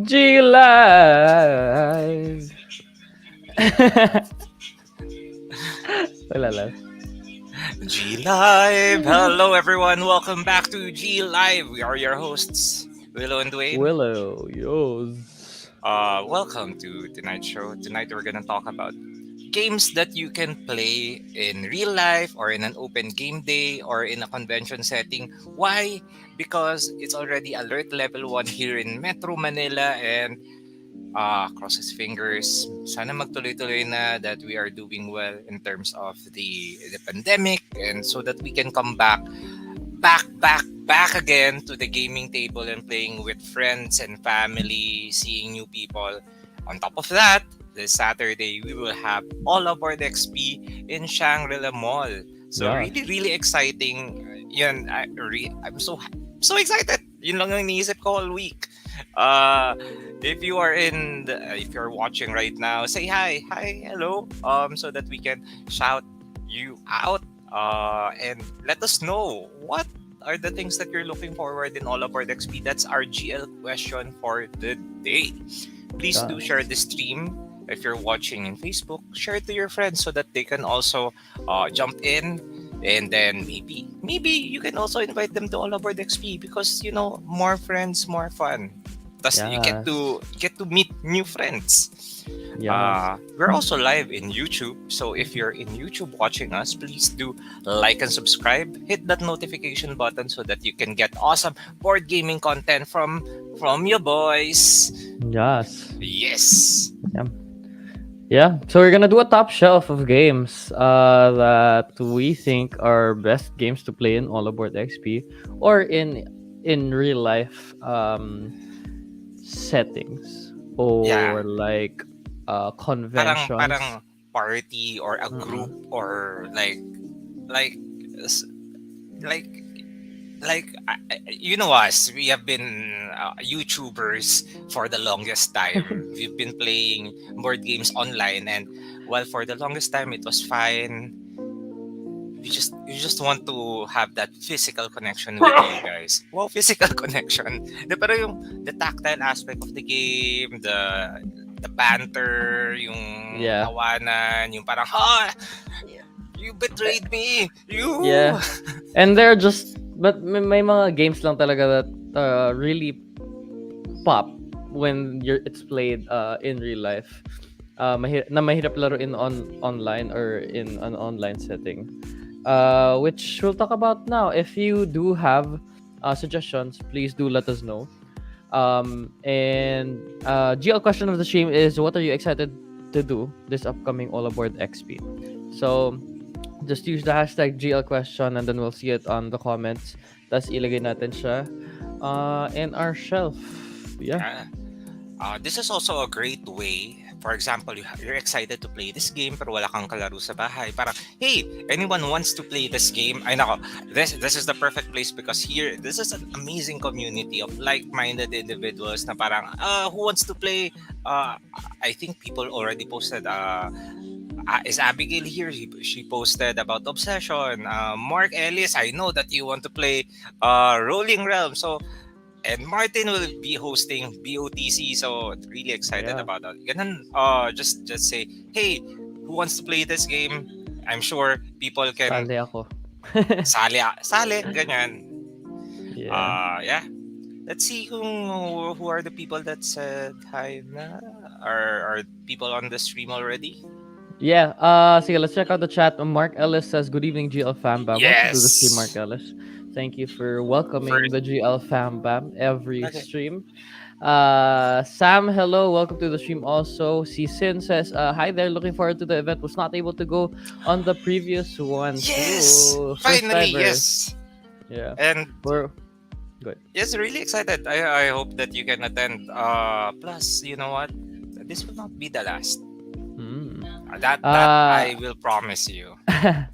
G Live. Wala lang. G Live! Hello everyone, welcome back to G Live. We are your hosts, Willow and Dwayne. Willow, yours. Welcome to tonight's show. Tonight we're gonna talk about games that you can play in real life or in an open game day or in a convention setting. Why? Because it's already alert level 1 here in Metro Manila and cross his fingers. Sana magtuloy-tuloy na that we are doing well in terms of the pandemic and so that we can come back again to the gaming table and playing with friends and family, seeing new people. On top of that, this Saturday we will have AllaBoard XP in Shangri-La Mall. So Yes. really exciting. Yun, I'm so excited. Yun lang ang iniisip ko all week. If you are if you're watching right now, say hi, hello, so that we can shout you out, and let us know what are the things that you're looking forward in AllaBoard XP. That's our GL question for the day. Please do Yes. share the stream. If you're watching in Facebook, share it to your friends so that they can also jump in, and then maybe you can also invite them to AllaBoard XP because more friends, more fun. Thus, you Yes. get to meet new friends. Yes. We're also live in YouTube, so if you're in YouTube watching us, please do like and subscribe. Hit that notification button so that you can get awesome board gaming content from your boys. Yes. Yes. Yeah. So we're gonna do a top shelf of games that we think are best games to play in AllaBoard XP or in real life settings or Yeah. like Parang conventions. party or a group or like s- like you know us, we have been YouTubers for the longest time. We've been playing board games online, and while for the longest time it was fine, you just want to have that physical connection with you guys. Wow, physical connection. Pero yung the tactile aspect of the game, the banter, yung Yeah. tawanan, yung parang you betrayed me. You. Yeah. And they're just, but may mga games lang talaga that really pop when it's played in real life. Na mahirap laro in online or in an online setting. Which we'll talk about now. If you do have suggestions, please do let us know. And GL question of the stream is, what are you excited to do this upcoming AllaBoard XP? So just use the hashtag GLquestion and then we'll see it on the comments. Tas ilagay natin siya in our shelf. Yeah. This is also a great way. For example, you're excited to play this game pero wala kang kalaro sa bahay. Parang, hey, anyone wants to play this game? Ay nako, this is the perfect place because here, this is an amazing community of like-minded individuals na parang, who wants to play? I think people already posted, is Abigail here? She posted about Obsession. Mark Ellis, I know that you want to play Rolling Realm. So, and Martin will be hosting BOTC, so really excited Yeah. about that. Ganun, just say, hey, who wants to play this game? I'm sure people can Sali ako. sali, ganyan. Yeah. Yeah. Let's see who are the people that said hi na. Are people on the stream already? Yeah. Sige, let's check out the chat. Mark Ellis says, good evening, GL Fambam. Welcome to the stream, Mark Ellis. Thank you for welcoming the GL Fambam every stream. Sam, hello, welcome to the stream also. Sin says, hi there, looking forward to the event. Was not able to go on the previous one. Yes! Ooh, Finally, timer. yes! Yeah. And we're good. Yes, really excited. I hope that you can attend. Plus, you know what? This will not be the last. That I will promise you.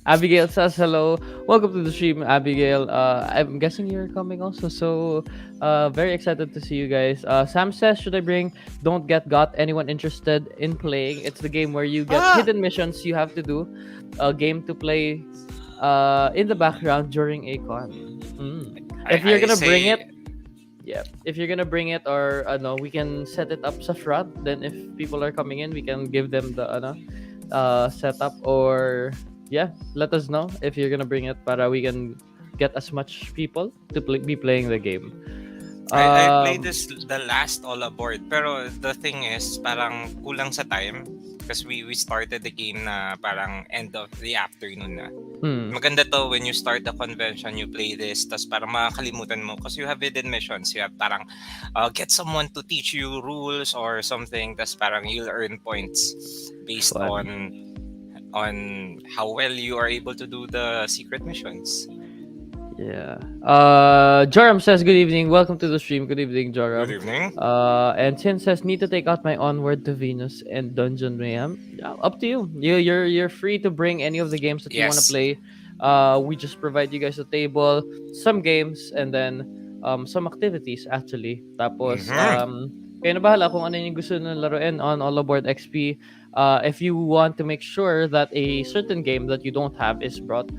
Abigail says hello. Welcome to the stream, Abigail. I'm guessing you're coming also, so very excited to see you guys. Sam says, should I bring Don't Get Got? Anyone interested in playing? It's the game where you get hidden missions you have to do. A game to play in the background during a con. If you're gonna bring it, yeah, if you're gonna bring it, or we can set it up sa front. Then if people are coming in, we can give them the setup, or yeah, let us know if you're gonna bring it para we can get as much people to be playing the game. I played this the last AllaBoard, pero the thing is parang kulang sa time because we started the game na parang end of the afternoon na. Maganda to when you start the convention, you play this, tas parang makakalimutan mo because you have hidden missions. You have parang get someone to teach you rules or something, tas parang you'll earn points based on how well you are able to do the secret missions. Yeah. Joram says, good evening. Welcome to the stream. Good evening, Joram. Good evening. And Tin says, need to take out my Onward to Venus and Dungeon Mayhem. Yeah, up to you. You're free to bring any of the games that you want to play. We just provide you guys a table, some games, and then some activities actually. Tapos kayo na bahala kung ano yung gusto nyo laruin on AllaBoard XP. If you want to make sure that a certain game that you don't have is brought,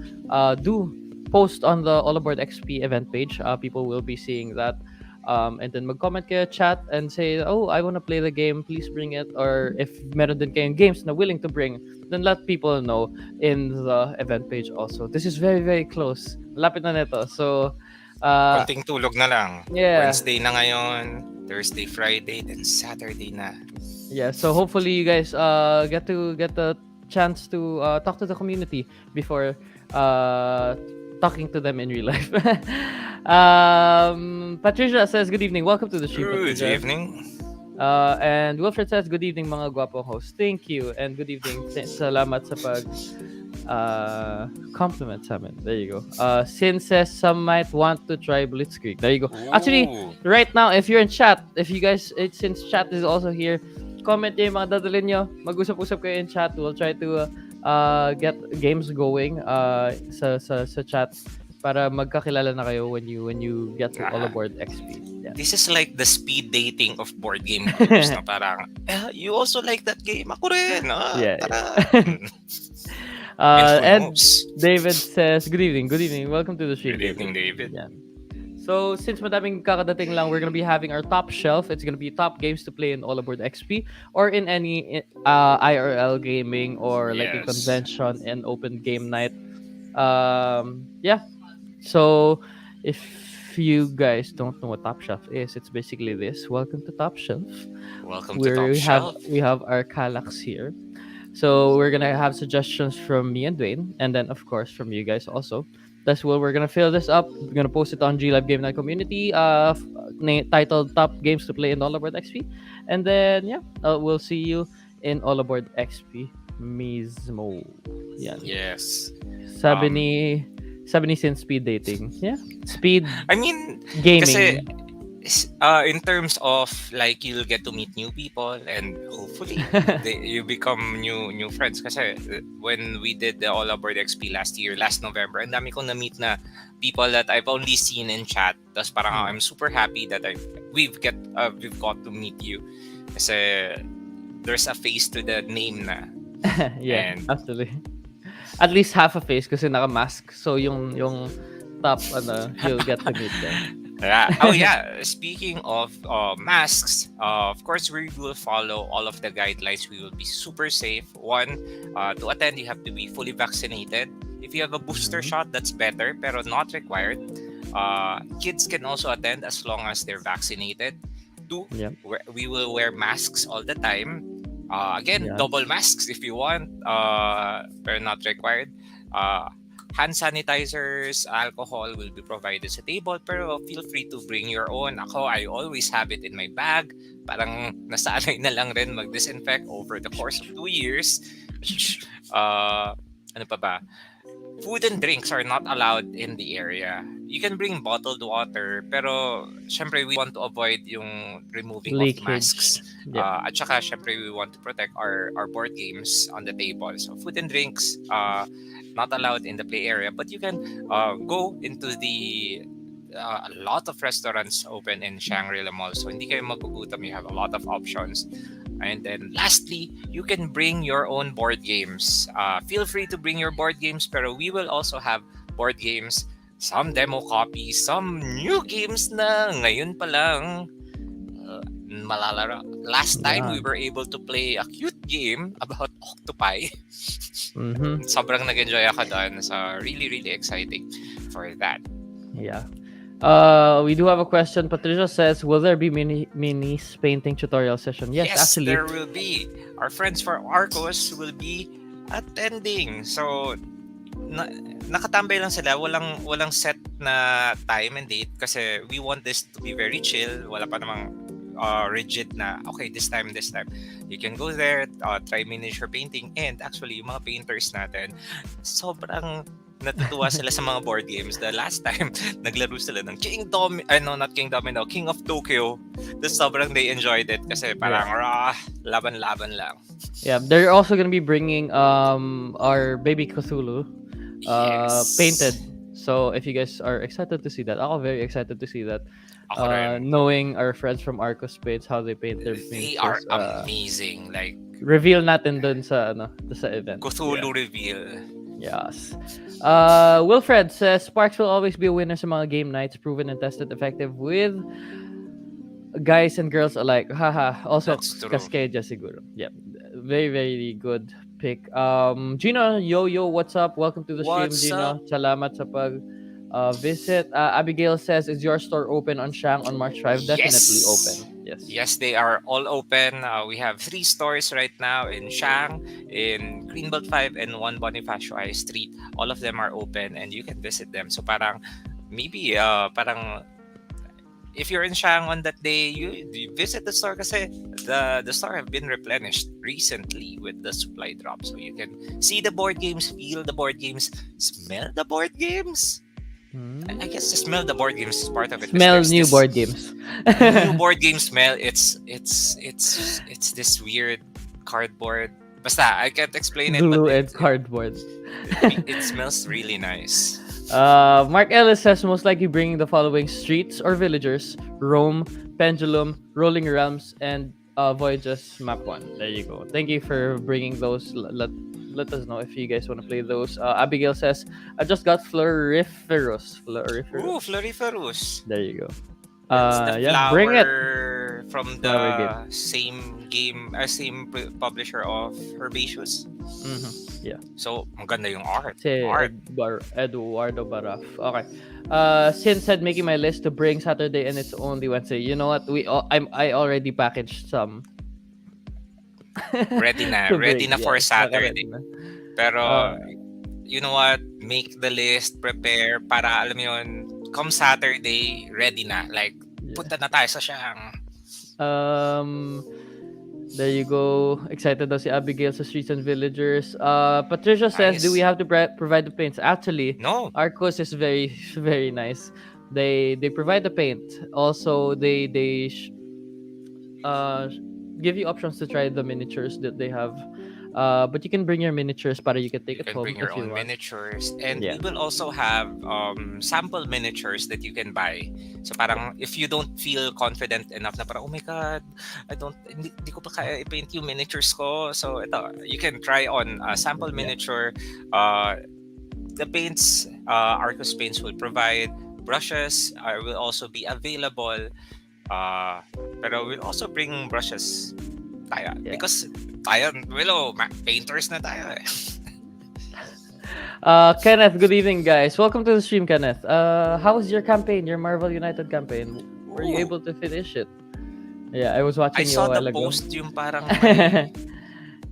do post on the AllaBoard XP event page. People will be seeing that. And then mag-comment kayo, chat, and say, oh, I want to play the game, please bring it. Or if meron din kayong games na willing to bring, then let people know in the event page also. This is very, very close. Lapit na nito. So, konting tulog na lang. Yeah. Wednesday na ngayon, Thursday, Friday, then Saturday na. Yeah, so hopefully you guys get the chance to talk to the community before talking to them in real life. Patricia says, good evening. Welcome to the stream, Good Patricia. evening. And Wilfred says, good evening mga gwapong host. Thank you. And good evening. Salamat sa pag compliment sa amin. There you go. Sin says, some might want to try Blitzkrieg. There you go. Ooh. Actually, right now, if you're in chat, if you guys, since chat is also here, comment yung mga dadalhin nyo. Mag-usap-usap kayo in chat. We'll try to get games going sa chat para magkakilala na kayo when you get to AllaBoard XP. Yeah. This is like the speed dating of board game groups na parang, you also like that game? Ako rin. And David says, good evening. Good evening. Welcome to the stream. Good evening, David. Yeah. So, since madaming kakadating lang, we're gonna be having our top shelf. It's gonna be top games to play in AllaBoard XP or in any IRL gaming or like a convention and open game night. Yeah. So, if you guys don't know what Top Shelf is, it's basically this. Welcome to Top Shelf. Welcome to Top Shelf. We have our Calax here. So, we're gonna have suggestions from me and Dwayne, and then of course from you guys also. That's where we're gonna fill this up. We're gonna post it on GLive Game Night community, titled Top Games to Play in AllaBoard XP, and then we'll see you in AllaBoard XP mismo. Yeah. Yes. Sabi ni Sin, speed dating. Yeah. Speed. I mean, gaming. Kasi, in terms of like you'll get to meet new people and hopefully you become new friends. Kasi when we did the AllaBoard XP last November, ang dami kong na-meet na people that I've only seen in chat. Tapos parang I'm super happy that we've got to meet you. Kasi there's a face to the name na. Yeah, absolutely. At least half a face kasi naka-mask. So yung top you'll get to meet them. Speaking of masks, of course we will follow all of the guidelines. We will be super safe. One, to attend you have to be fully vaccinated. If you have a booster shot, that's better, pero not required. Kids can also attend as long as they're vaccinated. Two, we will wear masks all the time. Double masks if you want, pero not required. Hand sanitizers, alcohol will be provided sa table, pero feel free to bring your own. I always have it in my bag. Parang nasanay na lang rin mag-disinfect over the course of 2 years. Ano pa ba? Food and drinks are not allowed in the area. You can bring bottled water, pero syempre we want to avoid yung removing leakage of masks. At saka syempre we want to protect our board games on the table. So food and drinks, not allowed in the play area, but you can go into the a lot of restaurants open in Shangri-La Mall. So hindi kayo magugutom. You have a lot of options. And then lastly, you can bring your own board games. Feel free to bring your board games, pero we will also have board games some demo copies, some new games na ngayon pa lang malalaro. Last time we were able to play a cute game about octopi. Sobrang nag-enjoy ako doon. So really, really exciting for that. Yeah. We do have a question. Patricia says, will there be minis painting tutorial session? Yes, actually. There will be. Our friends for Arcos will be attending. So, nakatambay lang sila. Walang set na time and date kasi we want this to be very chill. Wala pa namang rigid na, okay, this time. You can go there, try miniature painting, and actually, yung mga painters natin, sobrang natutuwa sila sa mga board games. The last time, naglaro sila ng King of Tokyo. Sobrang they enjoyed it kasi parang laban-laban lang. Yeah, they're also gonna be bringing our baby Cthulhu painted. So if you guys are excited to see that, I'm very excited to see that. Knowing our friends from Arcos Paints, how they paint their They are amazing. Like, reveal natin dun sa event. Cthulhu reveal. Yes. Wilfred says Sparks will always be a winner sa mga game nights, proven and tested effective with guys and girls alike. Haha. Also Cascadia siguro. Yeah. Very, very good pick. Gino, yo, what's up? Welcome to the stream, Gino. Salamat sa pag visit. Abigail says, is your store open on Shang on March 5? Definitely open. Yes, they are all open. We have 3 stores right now in Shang, in Greenbelt 5, and 1 Bonifacio I Street. All of them are open and you can visit them. So parang maybe if you're in Shang on that day, you visit the store kasi the store have been replenished recently with the supply drop. So you can see the board games, feel the board games, smell the board games. I guess the smell the board games is part of it. Smell new board games. New board game smell. It's this weird cardboard. Basta I can't explain it. Glue and cardboard. It smells really nice. Mark Ellis says most likely bringing the following streets or villagers: Rome, Pendulum, Rolling Realms, and Voyages Map 1. There you go. Thank you for bringing those. Let us know if you guys want to play those. Abigail says, I just got Floriferous. Ooh, Floriferous. There you go. The flower bring it from the same publisher of Herbaceous. Yeah. So, maganda yung art. Eduardo Baraf. Okay. Sin said making my list to bring Saturday and it's only Wednesday. You know what? I already packaged some. Ready na for Saturday. Pero you know what? Make the list, prepare para alam mo yun, come Saturday, ready na. Like, punta na tayo sa Shang. There you go. Excited daw si Abigail sa Streets and Villagers. Patricia says, do we have to provide the paints? Actually, no. Arcos is very, very nice. They provide the paint. Also, they give you options to try the miniatures that they have. But you can bring your miniatures para you can take it home. You can bring your own miniatures. And we will also have sample miniatures that you can buy. So parang if you don't feel confident enough na parang, oh my God, hindi ko pa kaya i-paint yung miniatures ko. So ito, you can try on a sample miniature. The paints, Arcos Paints will provide. Brushes will also be available. Pero we'll also bring brushes tayo. Because tayo, painters na tayo eh. Kenneth, good evening guys. Welcome to the stream, Kenneth. How was your campaign, your Marvel United campaign? Were you able to finish it? Yeah, I was watching you a while ago. I saw the post yung parang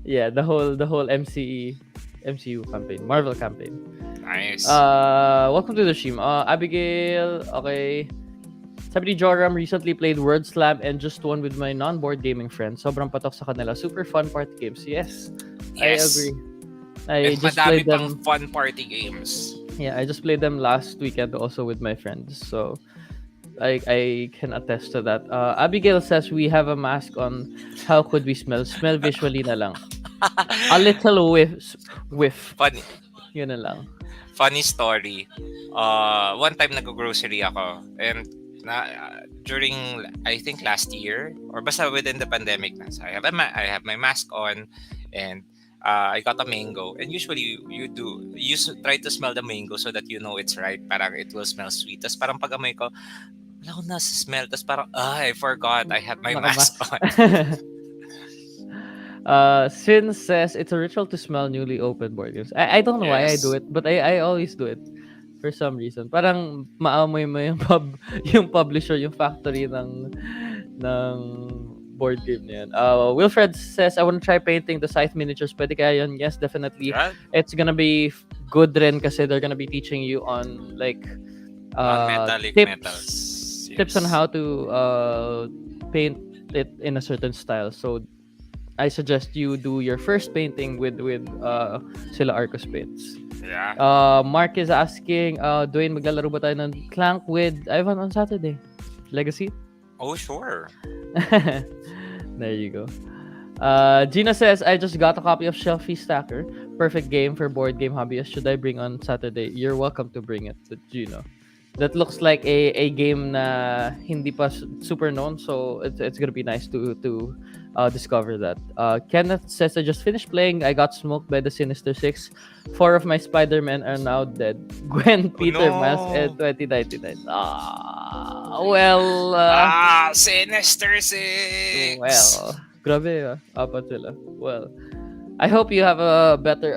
yeah, the whole MCU campaign, Marvel campaign. Nice. Welcome to the stream. Abigail, okay. Sabi ni Joram, recently played Word Slam and just won with my non-board gaming friends. Sobrang patok sa kanila. Super fun party games. Yes. I agree. I just played them. Fun party games. Yeah, I just played them last weekend also with my friends. So I can attest to that. Abigail says we have a mask on. How could we smell? Smell visually na lang. A little whiff. Funny. Yun na lang. Funny story. One time nag-grocery ako and during I think last year or basta within the pandemic na. So I have my mask on and I got a mango, and usually try to smell the mango so that you know it's ripe. Parang it will smell sweet. Tas parang pag amoy ko, wala akong nasa smell. Tas parang, I forgot I had my mask Nakamas. on. Sin says it's a ritual to smell newly opened board games. I don't know why I do Yes. it, but I always do it for some reason. Parang maamoy mo yung yung publisher, yung factory ng board game na yan. Wilfred says, I want to try painting the Scythe miniatures. Pwede kaya yun? Yes, definitely. Yeah. It's gonna be good rin kasi they're gonna be teaching you on like Non-metallic metals. tips on Yes. how to paint it in a certain style. So I suggest you do your first painting with sila Arcos paints. Yeah. Mark is asking, Dwayne, maglalaro ba tayo ng Clank with Ivan on Saturday? Legacy? Oh, sure. There you go. Gina says, I just got a copy of Shelfie Stacker. Perfect game for board game hobbyists. Should I bring on Saturday? You're welcome to bring it, Gino. That looks like a game na hindi pa super known, so it's gonna be nice to discover that. Kenneth says, I just finished playing. I got smoked by the Sinister Six. 4 of my Spider-Men are now dead. Gwen, Peter, no. Mas, and 2099. Well, Sinister Six. well, grabe apat sila. Well, I hope you have a better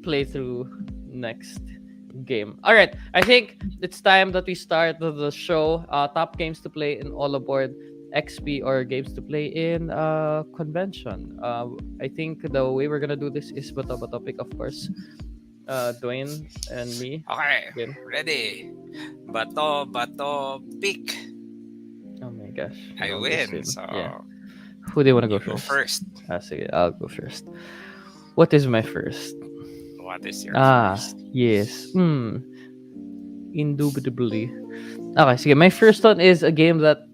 playthrough next game. All right, I think it's time that we start the show. Top games to play in AllaBoard XP or games to play in convention. I think the way we're gonna do this is Bato topic, of course. Dwayne and me. Okay, Game. ready. Bato, pick. Oh my gosh. I win. So yeah. Who do you want to go you first? go first. Sige, I'll go first. What is my first? What is your first? Yes. Indubitably. Okay, sige. My first one is a game that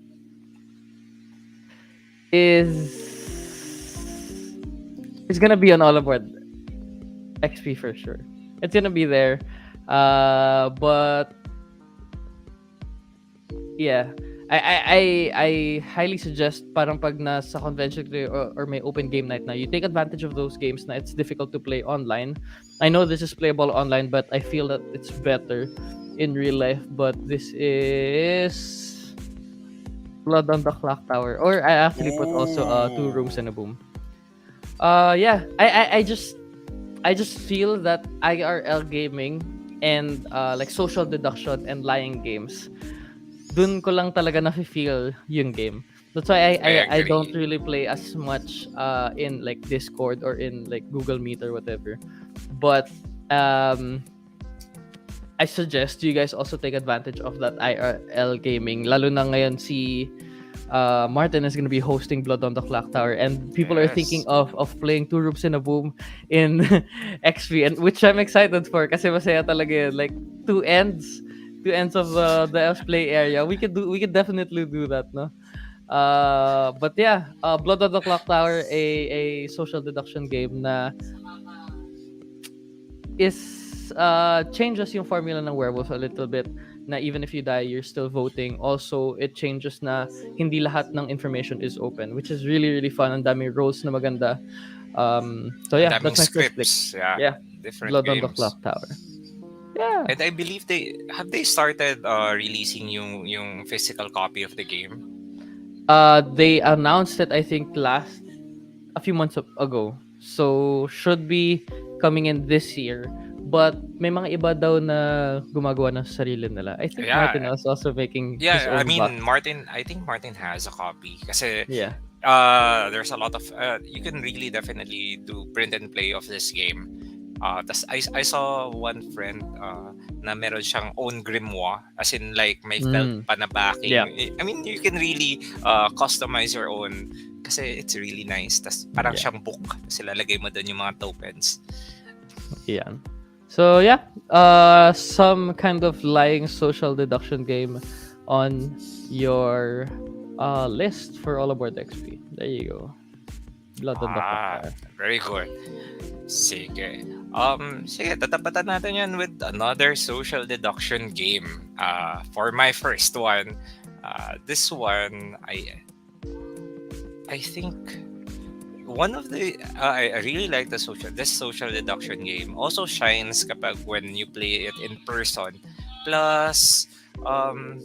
is gonna be on AllaBoard XP for sure. It's gonna be there. But yeah. I highly suggest parang pag nasa convention or may open game night na, you take advantage of those games na it's difficult to play online. I know this is playable online, but I feel that it's better in real life. But this is Blood on the Clock Tower, or I actually put also 2 Rooms and a Boom. Yeah, I just feel that IRL gaming and like social deduction and lying games, dun ko lang talaga na-feel yung game. That's why I don't really play as much in like Discord or in like Google Meet or whatever. But I suggest you guys also take advantage of that IRL gaming. Lalo na ngayon si Martin is gonna be hosting Blood on the Clock Tower, and people are thinking of playing 2 Rooms and a Boom in XP, and which I'm excited for kasi masaya talaga yun. Like two ends of the play area. We could definitely do that, no? But yeah, Blood on the Clock Tower, a social deduction game na is changes yung formula ng werewolf a little bit, na even if you die you're still voting. Also, it changes na hindi lahat ng information is open, which is really really fun. Ang daming roles na maganda. So yeah, that's my first pick. Yeah, different Blood games. on the Clock Tower. Yeah. And I believe they started releasing yung physical copy of the game. They announced it I think a few months ago. So should be coming in this year. But may mga iba daw na gumagawa ng sarili nila. I think Martin is also making his own box. I think Martin has a copy kasi there's a lot of you can really definitely do print and play of this game. I saw one friend na meron siyang own grimoire, as in like may felt pa na backing. Yeah. I mean, you can really customize your own kasi it's really nice. Tas parang siyang book. Tapos ilalagay mo doon yung mga tokens. Yeah. So yeah, some kind of lying social deduction game on your list for AllaBoard XP. There you go. Blood on the Clock. Very good. Sige. Sige, tatapatan natin yan with another social deduction game. For my first one, this one, I think one of the I really like this social deduction game. Also shines kapag when you play it in person. Plus, um,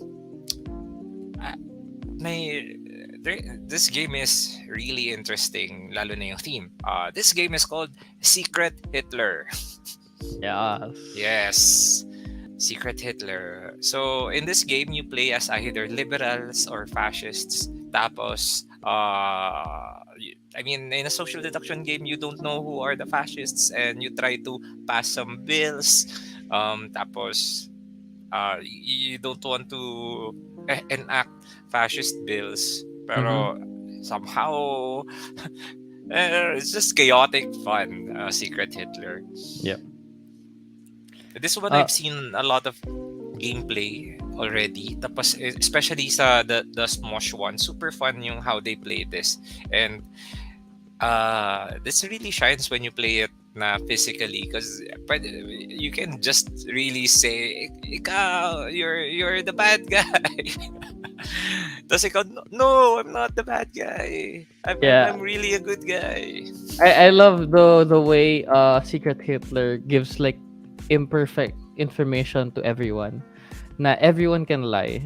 ah, may this game is really interesting. Lalo na yung theme. This game is called Secret Hitler. Yes. Yes. Secret Hitler. So, in this game, you play as either liberals or fascists. Tapos, I mean, in a social deduction game, you don't know who are the fascists and you try to pass some bills. Tapos, you don't want to enact fascist bills. Pero, somehow, it's just chaotic fun, Secret Hitler. Yep. This one I've seen a lot of gameplay already. Tapos especially sa the Smosh one, super fun yung how they play this. And this really shines when you play it na physically because you can just really say ikaw, you're the bad guy. Tapos ikaw, no, I'm not the bad guy. I'm really a good guy. I love the way Secret Hitler gives like imperfect information to everyone na everyone can lie.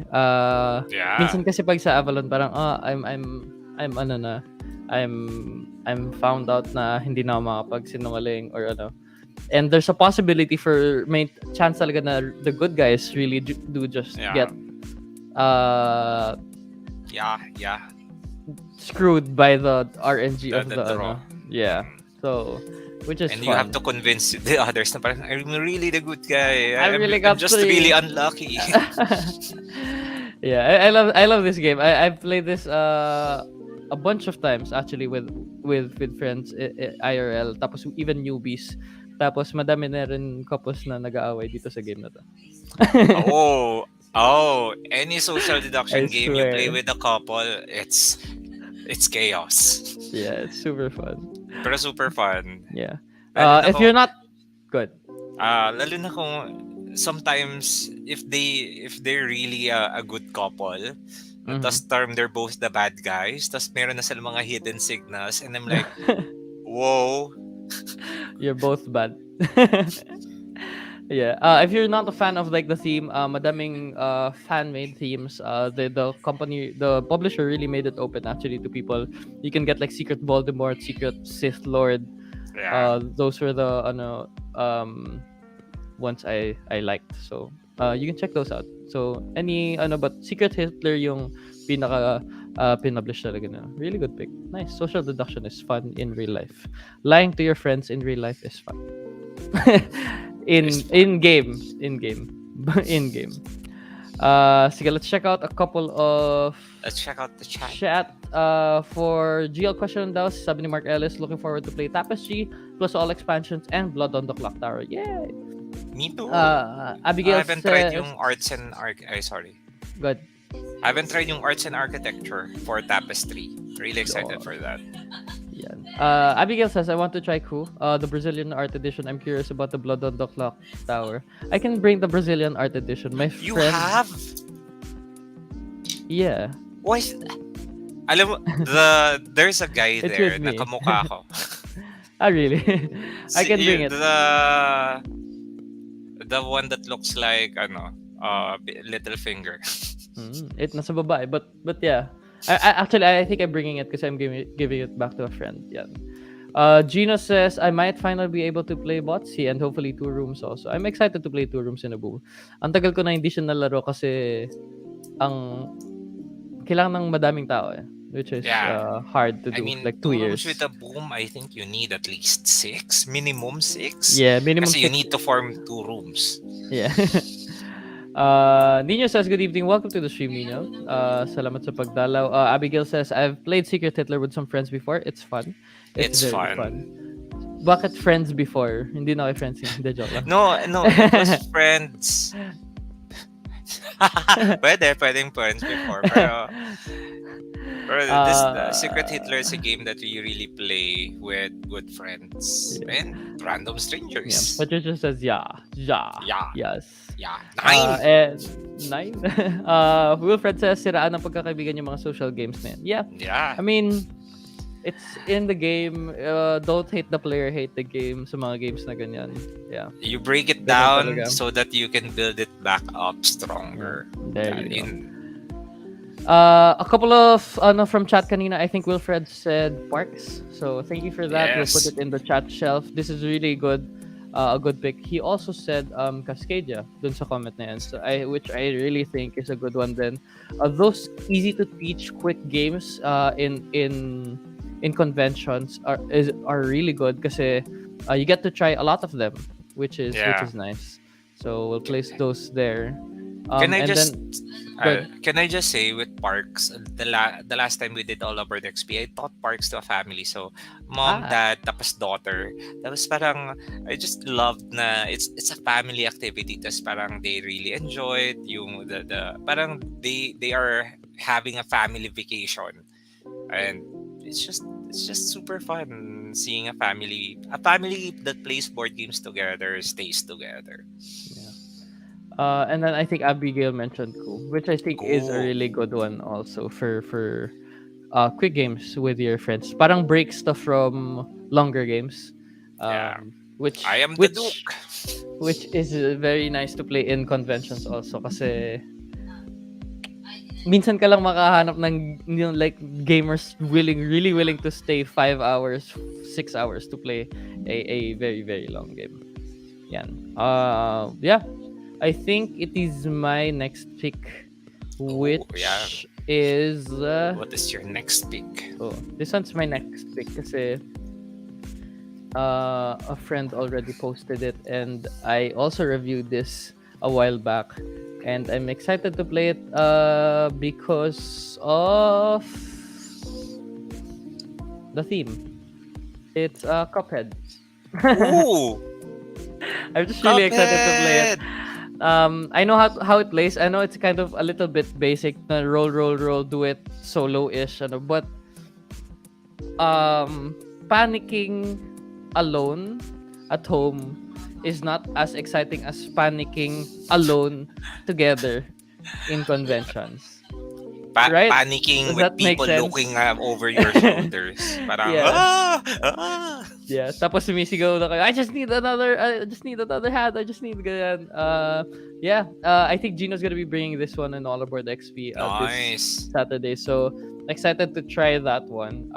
Minsan kasi pag sa Avalon parang I'm found out na hindi na ako makapagsinungaling or ano. And there's a possibility for may chance talaga na the good guys really do just get screwed by the RNG of the draw. So which is and fun. You have to convince the others na parang I'm really the good guy. I'm just 3. really unlucky. I love this game. I've played this a bunch of times actually with friends IRL tapos even newbies. Tapos madami na rin couples na nag-aaway dito sa game na to. Any social deduction game you play with a couple, it's chaos. Yeah, it's super fun. Pero super fun. Yeah. If you're not good. Lalo na kung sometimes if they're really a good couple, tas term they're both the bad guys, tas meron na sila mga hidden signals and I'm like, whoa. You're both bad. Yeah. If you're not a fan of like the theme, madaming fan-made themes. The company, the publisher really made it open actually to people. You can get like Secret Voldemort, Secret Sith Lord. Yeah. Those were the ones I liked. So you can check those out. So but Secret Hitler yung pinaka pinublish talaga na. Really good pick. Nice. Social deduction is fun in real life. Lying to your friends in real life is fun. in game. Sige, let's check out a couple of Let's check out the chat. For GLquestion daw, sabi ni Mark Ellis, looking forward to play Tapestry plus all expansions and Blood on the Clock Tower. Yay! Me too. Abigail I haven't tried yung arts and Good. I haven't tried yung arts and architecture for Tapestry. Really excited for that. Yeah. Abigail says, I want to try Coup, the Brazilian art edition. I'm curious about the Blood on the Clock Tower. I can bring the Brazilian art edition. You have? Yeah. Why? Alam mo, there's a guy there na kamukha ko. Really? I can bring it. The one that looks like little finger. It nasa babae, but yeah. I think I'm bringing it because I'm giving it back to a friend. Yeah. Gino says, I might finally be able to play Botsy and hopefully 2 rooms also. I'm excited to play 2 rooms in a boom. Ang tagal ko na hindi siya nalaro kasi kailangan ng madaming tao which is hard to do. Like 2 years. With a boom, I think you need at least 6. Minimum 6. Yeah, minimum 6. Kasi you need to form 2 rooms. Yeah. Nino says, good evening. Welcome to the stream, Nino. Salamat sa pagdalaw. Abigail says, I've played Secret Hitler with some friends before. It's fun. It's very fun. Bakit friends before? Hindi na kayo friends. Hindi, joke lang. No, it was friends. Pwedeng friends before. Pero this Secret Hitler is a game that you really play with good friends and random strangers. Yeah. Patricia says, yeah. Yes. Yeah. 9. Wilfred says, siraan ng pagkakaibigan yung mga social games na yan. Yeah. Yeah. I mean, it's in the game. Don't hate the player, hate the game sa mga games na ganyan. Yeah. You break it Ganun down talaga. so that you can build it back up Yeah. stronger. There Yeah, you go. in A couple of from chat kanina, I think Wilfred said Parks. So thank you for that. We'll put yes. it in the chat shelf. This is really good. A good pick. He also said Cascadia dun sa comment na yan. So which I really think is a good one then. Those easy to teach quick games in conventions are really good kasi you get to try a lot of them, which Yeah. is nice. So we'll place those there. Can I And just then good. can I just say with Parks, the last time we did AllaBoard XP, I taught Parks to a family. So mom, Ah, dad, tapos daughter. Tapos parang I just loved na it's a family activity. Tapos parang they really enjoyed yung the parang they are having a family vacation. And it's just super fun seeing a family that plays board games together stays together. yeah. And then I think Abigail mentioned Cool, which I think is a Cool. really good one also for quick games with your friends. Parang break stuff from longer games, Yeah. which I am the Duke. is very nice to play in conventions also kasi minsan ka lang makahanap ng like gamers really willing to stay 5 hours, 6 hours to play a very very long game. Yan. Yeah. I think it is my next pick, Oh, yeah. which is What is your next pick? this one's my next pick kasi a friend already posted it and I also reviewed this a while back and I'm excited to play it because of the theme. It's Cuphead. Ooh, I'm just really excited to play it. Cuphead. I know how it plays. I know it's kind of a little bit basic. Na roll, do it solo-ish, but panicking alone at home is not as exciting as panicking alone together in conventions. Right? Panicking Does with that make people sense? looking over your shoulders. Parang, Yeah. ah. Yeah, tapos sumisigaw na kayo, I just need another hand, I just need ganyan. Yeah, I think Gino's gonna be bringing this one in AllaBoard XP this Nice. Saturday. So, excited to try that one.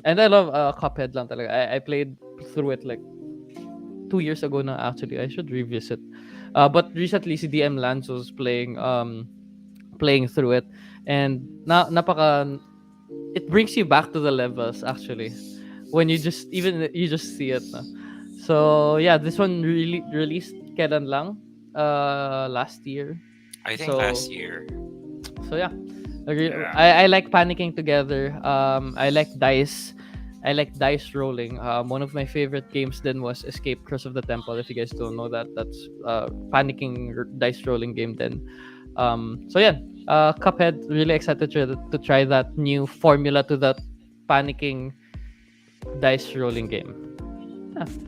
And I love Cuphead lang talaga. I played through it like 2 years ago na actually. I should revisit. But recently, si DM Lanzo's playing through it. And it brings you back to the levels actually when you just see it na. So yeah, this one really released kailan lang last year. I think So last year. yeah, Yeah. I like panicking together. I like dice rolling. One of my favorite games then was Escape Curse of the Temple. If you guys don't know that, that's panicking dice rolling game then. So yeah, Cuphead, really excited to try that new formula to that panicking dice rolling game.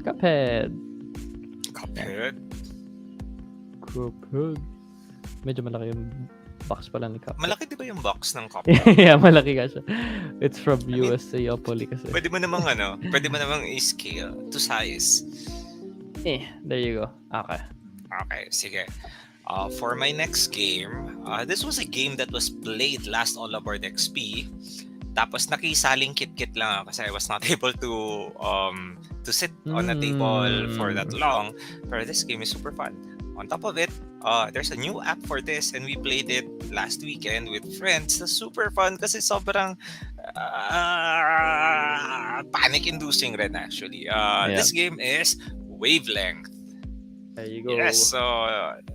Cuphead. Cuphead. Medyo malaki yung box pala ni Cuphead. Malaki di ba yung box ng Cuphead? Yeah, malaki ka siya. It's from US sa Yopoli kasi. Pwede mo namang i-scale to size. There you go. Okay. Okay, sige. For my next game, this was a game that was played last AllaBoard XP. Tapos nakisaling kit-kit lang ako kasi I was not able to sit on a table for that long. Pero this game is super fun. On top of it, there's a new app for this and we played it last weekend with friends. It's super fun kasi sobrang panic-inducing rin actually. This game is Wavelength. There you go. Yes, so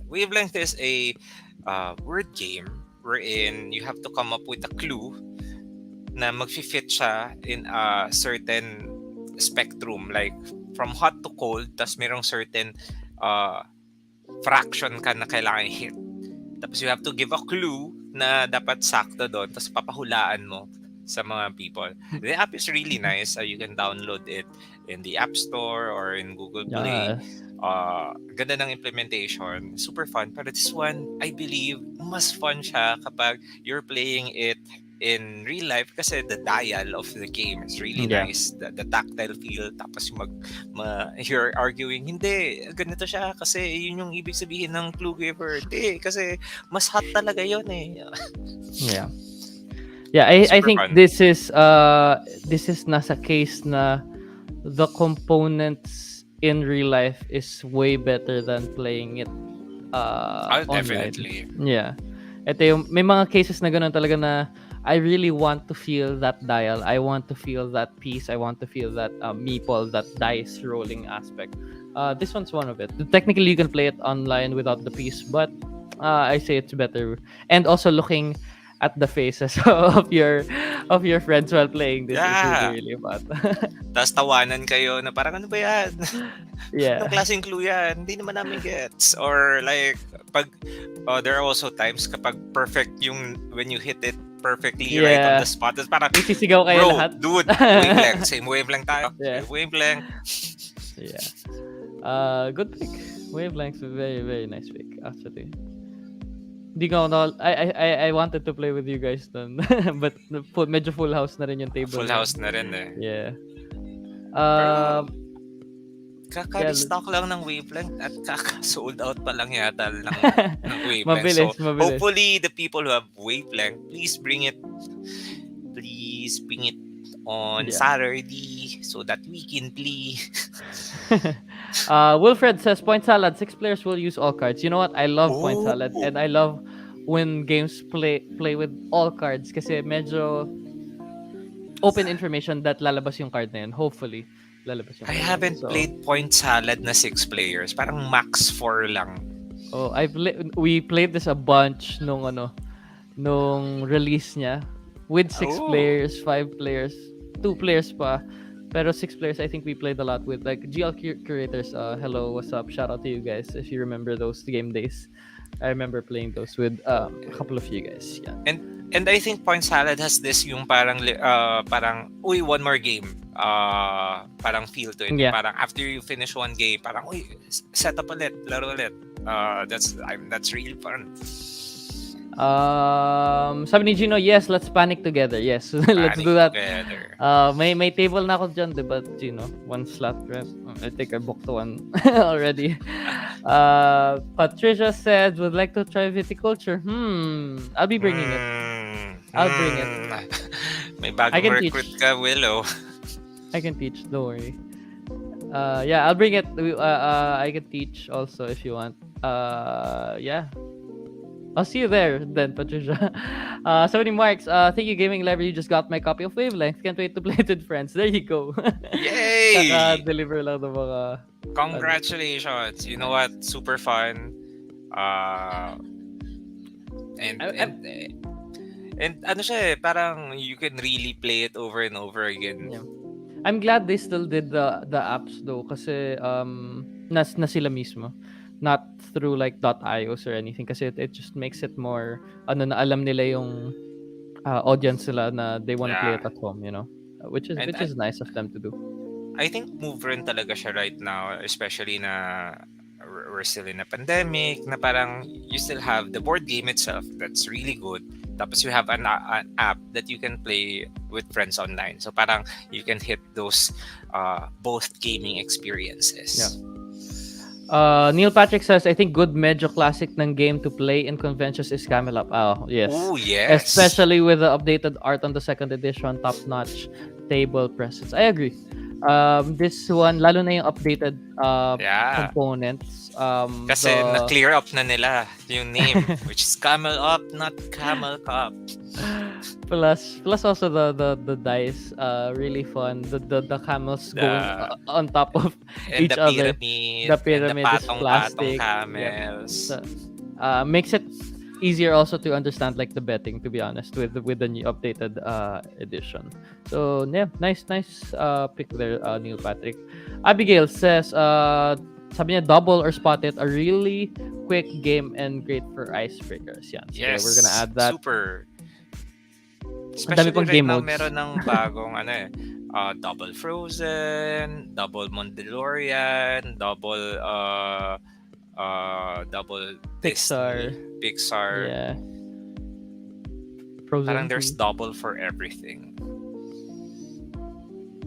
Wavelength is a word game wherein you have to come up with a clue na mag-fit siya in a certain spectrum, like from hot to cold, tas merong certain fraction ka na kailangan hit. Tapos you have to give a clue na dapat sakto doon, tapos papahulaan mo sa mga people. The app is really nice. You can download it in the App Store or in Google Play. Ganda ng implementation. Super fun. Pero this one, I believe, mas fun siya kapag you're playing it in real life kasi the dial of the game is really Yeah. nice. The tactile feel, tapos yung you're arguing, hindi, ganito siya kasi yun yung ibig sabihin ng clue giver. Hindi, kasi mas hot talaga yun eh. Yeah. Yeah, I Super think fun. this is nasa case na the components in real life is way better than playing it online. Definitely. Yeah. Ito yung, may mga cases na gano'n talaga na I really want to feel that dial. I want to feel that piece. I want to feel that meeple, that dice rolling aspect. This one's one of it. Technically, you can play it online without the piece, but I say it's better. And also looking at the faces of your friends while playing this is Yeah. really fun. Tapos tawanan kayo na parang ano ba yan? Yeah. Anong klaseng clue yan? Hindi naman namin gets. Or like, there are also times kapag perfect yung, when you hit it perfectly right on the spot. Tapos parang, Isisigaw kayo bro, lahat. dude, wavelength. Same wavelength tayo. Yeah. Wavelength. Yeah. Good pick. Wavelength's a very, very nice pick, actually. Di ko I wanted to play with you guys then. But medyo full house na rin yung table. Full house na rin eh. Yeah. Kaka-restock lang ng wavelength at kaka-sold out pa lang yata ng wavelength. Mabilis. Hopefully, the people who have wavelength, please bring it on Saturday so that we can play. Wilfred says, point salad, 6 players will use all cards. You know what? I love point salad and I love when games play with all cards kasi medyo open information that lalabas yung card na yun. Hopefully, lalabas yung I card haven't played point salad na 6 players. Parang max 4 lang. Oh, we played this a bunch nung release niya with 6 players, 5 players, 2 players pa. Pero 6 players, I think we played a lot with like GL curators. Hello, what's up? Shout out to you guys if you remember those game days. I remember playing those with a couple of you guys. Yeah. And I think point salad has this yung parang one more game. Parang feel to it. Yeah. Parang after you finish one game, parang set up ulit, laro ulit. That's really fun. Sabi ni Gino, yes, let's panic together. Yes, let's do that. Together. May table na ako dyan, diba, Gino? One slot, right? I think I booked one already. Patricia said, would like to try Viticulture. I'll be bringing it. I'll bring it. May bagong recruit ka, Willow. I can teach, don't worry. Yeah, I'll bring it. I can teach also if you want. Yeah. I'll see you there then, Patricia. Sony Marks, thank you, Gaming Library. You just got my copy of Wavelength. Can't wait to play it with friends. There you go. Yay! Deliver lang ng mga... Congratulations. You know what? Super fun. And ano siya eh, parang you can really play it over and over again. Yeah. I'm glad they still did the apps though kasi na sila mismo. Not through like .ios or anything kasi it just makes it more na alam nila yung audience nila na they want to play it at home, you know, which is nice of them to do. I think move rin talaga siya right now, especially na we're still in a pandemic, na parang you still have the board game itself that's really good, tapos you have an app that you can play with friends online, so parang you can hit those both gaming experiences. Yeah. Neil Patrick says, I think good medyo classic ng game to play in conventions is Camel Up. Oh, yes. Oh, yes. Especially with the updated art on the second edition, top-notch table presence. I agree. This one, lalo na yung updated components. Kasi na-clear up na nila yung name, which is Camel Up, not Camel Cup. Plus also the dice, really fun. The camels going on top of each other. The pyramid is plastic. Camels. Yeah. Makes it easier also to understand like the betting, to be honest, with the new updated edition. So yeah, nice pick there, Neil Patrick. Abigail says, sabi niya, double or spot it, a really quick game and great for icebreakers. Yeah, so yes, we're gonna add that. Super. Especially right now, meron ng bagong double Frozen, double Mandalorian, double Pixar. Disney, Pixar. Yeah. Parang Frozen there's 2. double for everything.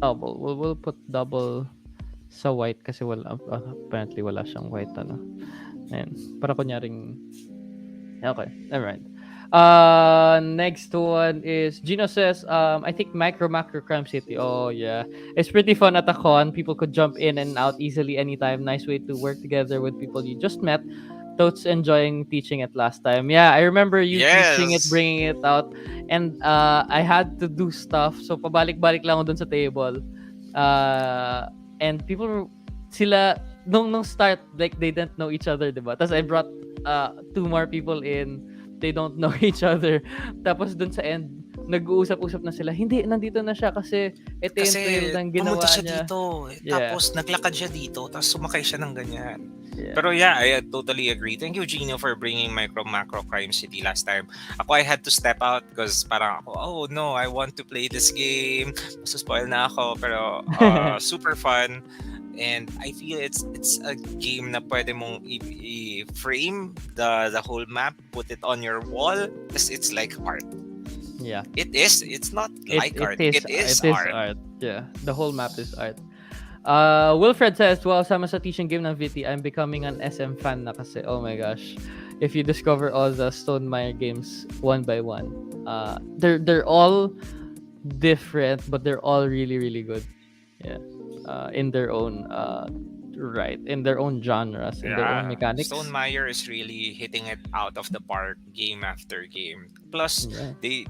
Double. We'll put double sa white kasi wala, apparently wala siyang white ano. Ayan. Para kunyaring okay. Alright. Next one is Gino says, I think Macro Crime City. Oh yeah, it's pretty fun at a con. People could jump in and out easily anytime. Nice way to work together with people you just met. Totes enjoying teaching it last time. Yeah, I remember you teaching it, Yes. bringing it out, and I had to do stuff. So pabalik-balik lang ako dun sa table. And people sila nung start like they didn't know each other, diba? Tapos I brought two more people in. They don't know each other. Tapos dun sa end, nag-uusap-usap na sila. Hindi, nandito na siya kasi ito yung trail Kasi ng pumunta ginawa siya niya. dito. Yeah. Tapos naglakad siya dito. Tapos sumakay siya ng ganyan. Yeah. Pero yeah, I totally agree. Thank you, Gino, for bringing Macro Crime City last time. Ako, I had to step out because parang ako, oh no, I want to play this game. Spoil na ako. Pero super fun. And I feel it's a game na pwede mong i-frame the whole map, put it on your wall, because it's like art. Yeah. It is. It's not like art. It is art. Yeah. The whole map is art. Wilfred says, well, sama sa teaching game ng Viti, I'm becoming an SM fan na kasi. Oh my gosh. If you discover all the Stonemaier games one by one, they're all different, but they're all really, really good. Yeah. In their own right, in their own genres, in their own mechanics. Stonemaier is really hitting it out of the park game after game. Plus, they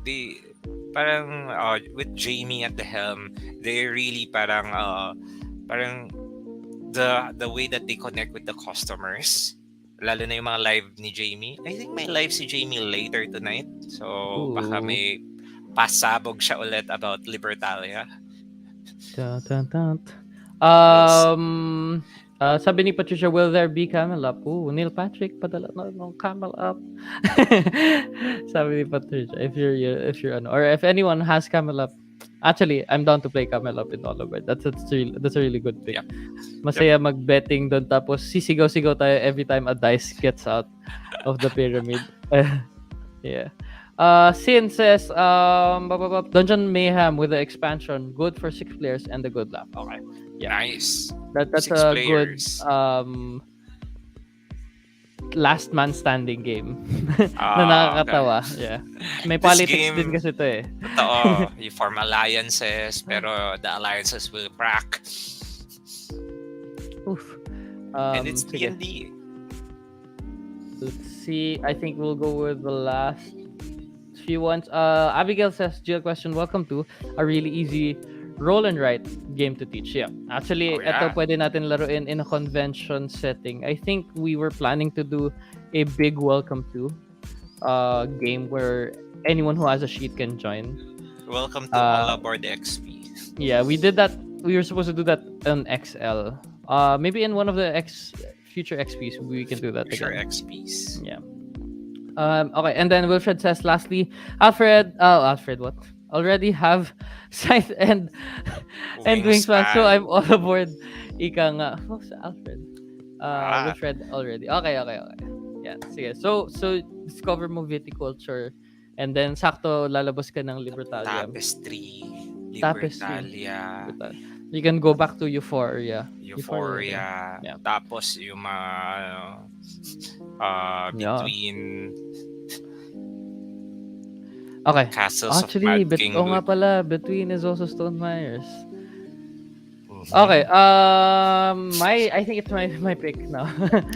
parang with Jamie at the helm, they really parang the way that they connect with the customers. Lalo na yung mga live ni Jamie. I think may live si Jamie later tonight. So, baka may pasabog siya ulit about Libertalia. Sabi ni Patricia, will there be camel up? Neil Patrick, padala na ng camel up. Sabi ni Patricia, if you're or if anyone has camel up, actually, I'm down to play camel up in AllaBoard. That's a really good pick. Yep. Masaya mag-betting doon, tapos sisigaw-sigaw tayo every time a dice gets out of the pyramid. Yeah. Sin says, Dungeon Mayhem with the expansion, good for 6 players and a good laugh. Okay. Yeah. Nice. That's Six a players. good last man standing game na nakakatawa. Okay. Yeah. May politics din kasi ito eh. Totoo. You form alliances, pero the alliances will crack. Oof. And it's D&D. Let's see. I think we'll go with the last few ones. Abigail says, GLquestion, welcome to a really easy roll and write game to teach. Yeah. Actually, ito pwede natin laruin in a convention setting. I think we were planning to do a big welcome to game where anyone who has a sheet can join. Welcome to AllaBoard XP. Yeah, we did that. We were supposed to do that on XL. Maybe in one of the future XPs we can do that future again. XPs. Yeah. Okay, and then Wilfred says, lastly, Alfred, what? Already have Scythe and Wingspan, so I'm all aboard. Ika nga. Oh, Alfred. Wilfred already. Okay. Yeah, sige. So discover mo Viticulture, and then sakto lalabas ka ng Libertalia. Libertalia. You can go back to Euphoria. Yeah. Tapos yung between okay. Castles Actually, of Mad King. nga pala, Between is also Stonemaiers. Okay. I think it's my pick now.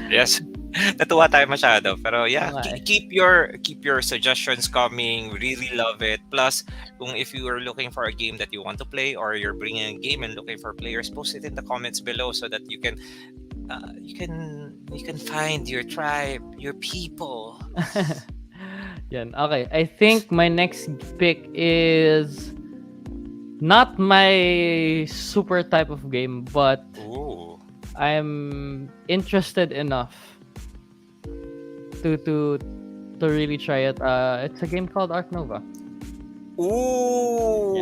Yes. Natuwa tayo masyado. Pero yeah, keep your suggestions coming. Really love it. Plus, if you are looking for a game that you want to play, or you're bringing a game and looking for players, post it in the comments below so that you can find your tribe, your people. Yan. Okay. I think my next pick is not my super type of game, but I'm interested enough to really try it. It's a game called Ark Nova. Ooh.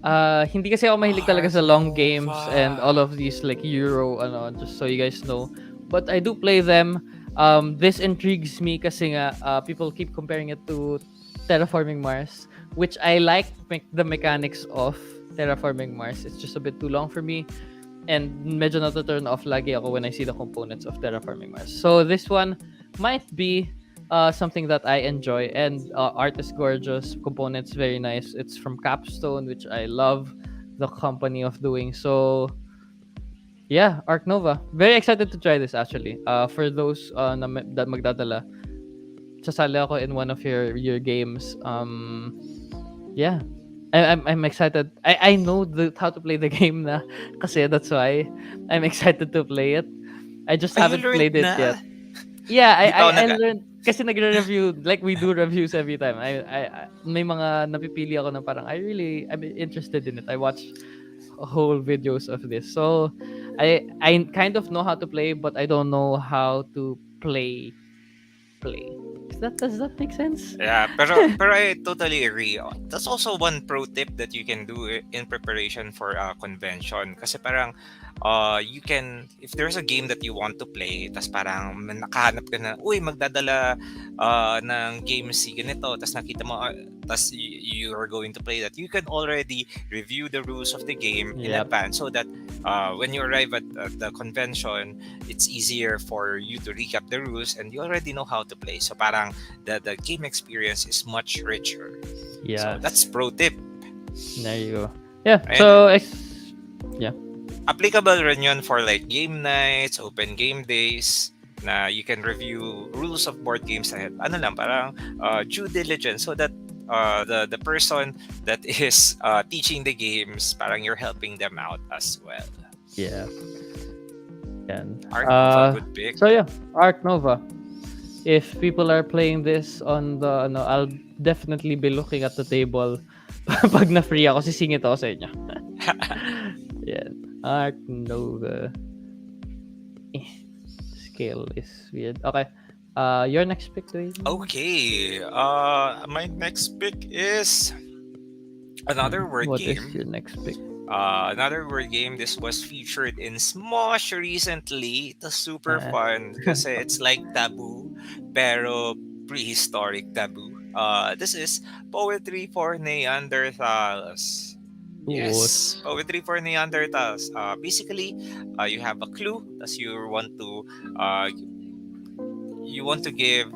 Yeah. Hindi kasi ako mahilig talaga sa long games and all of these like Euro, just so you guys know. But I do play them. This intrigues me kasi nga people keep comparing it to Terraforming Mars, which I like the mechanics of Terraforming Mars. It's just a bit too long for me. And medyo na-turn off lagi ako when I see the components of Terraforming Mars. So this one might be something that I enjoy. And art is gorgeous. Components very nice. It's from Capstone, which I love the company of doing. So yeah, Arc Nova. Very excited to try this actually. For those that magdadala, sasali ako in one of your games. Yeah. I'm excited. I know how to play the game na kasi that's why I'm excited to play it. I just Ay, you haven't learned played it na. yet. Yeah, Di pa ako I learned kasi nagre-review, like we do reviews every time. I may mga napipili ako na parang I'm interested in it. I watch whole videos of this. So I kind of know how to play, but I don't know how to play. Does that make sense? Yeah, pero I totally agree. That's also one pro tip that you can do in preparation for a convention. Kasi parang you can, if there's a game that you want to play, tas parang nakahanap ka na, uy, magdadala ng game si ganito, tas nakita mo, tas you are going to play that, you can already review the rules of the game in advance so that when you arrive at the convention, it's easier for you to recap the rules and you already know how to play. So parang the game experience is much richer. Yeah. So that's pro tip. There you go. Yeah. And so yeah. Applicable rin yun for like game nights, open game days, na you can review rules of board games ahead. Ano lang, parang due diligence so that the person that is teaching the games, parang you're helping them out as well. Yeah. Yan. Arc Nova, good pick. So yeah, Arc Nova. If people are playing this on the I'll definitely be looking at the table pag na-free ako, sisingit ako sa inyo. Yeah. Arc Nova. Scale is weird. Okay. Your next pick, Dwayne? Okay. My next pick is another word game. What is your next pick? Another word game. This was featured in Smosh recently. It's super fun kasi it's like Taboo, pero prehistoric Taboo. This is Poetry for Neanderthals. Yes, Poetry for Neanderthals. Basically, you have a clue, as you want to give.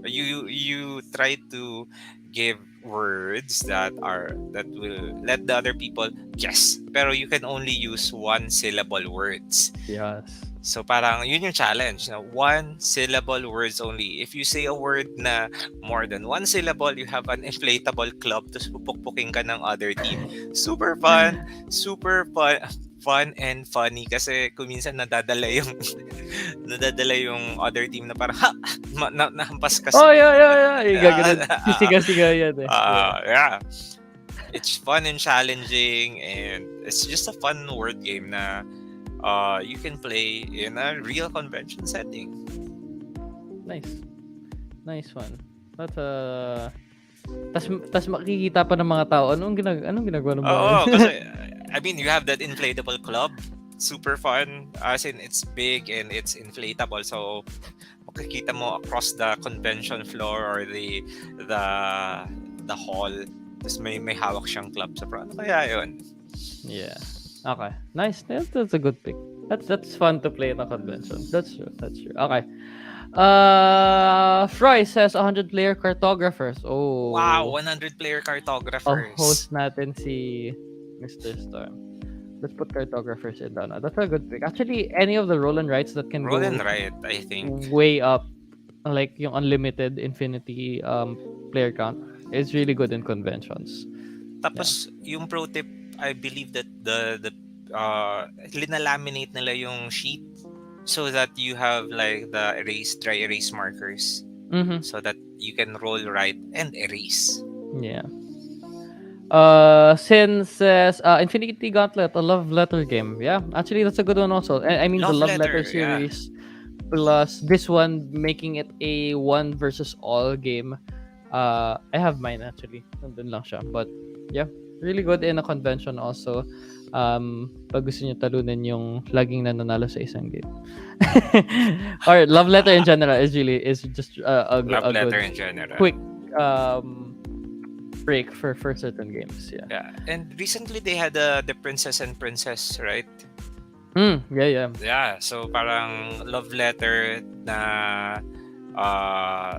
You try to give words that will let the other people guess. Pero you can only use one syllable words. Yes. So parang yun yung challenge. Na one syllable words only. If you say a word na more than one syllable, you have an inflatable club tapos pupukpukin ka ng other team. Super fun and funny kasi kung minsan nadadala yung other team na parang nahampas ka. Oh yeah. Gagawin. Siga yan eh. Yeah. It's fun and challenging and it's just a fun word game na you can play in a real convention setting. Nice one. That's tas makikita pa ng mga tao anong ginagawa ng mga. Kasi I mean you have that inflatable club, super fun as in it's big and it's inflatable so makikita mo across the convention floor or the hall. Tas may hawak siyang club sa front. Kaya yun. Yeah. Okay. Nice. That's a good pick. That's fun to play at a convention. That's true. Okay. Froy says 100-player cartographers. Oh. Wow, 100-player cartographers. Host natin si Mr. Storm. Let's put cartographers in down. That's a good pick. Actually, any of the roll and writes that can roll go and write, I think. way up, like yung unlimited infinity player count, is really good in conventions. Tapos yung pro tip, I believe that the linalaminate nila yung sheet so that you have like the dry erase markers so that you can roll, write, and erase. Yeah. Sin says Infinity Gauntlet, a love letter game. Yeah, actually that's a good one also. I mean the love letter series plus this one making it a one versus all game. I have mine actually. Nandun lang siya. But yeah, really good in a convention also. Pag gusto niyo talunan yung laging nananalo sa isang game. Or love letter in general is just a love letter good, in general. quick break for certain games. Yeah. Yeah. And recently they had the Princess and Princess, right? Yeah. Yeah. So parang love letter na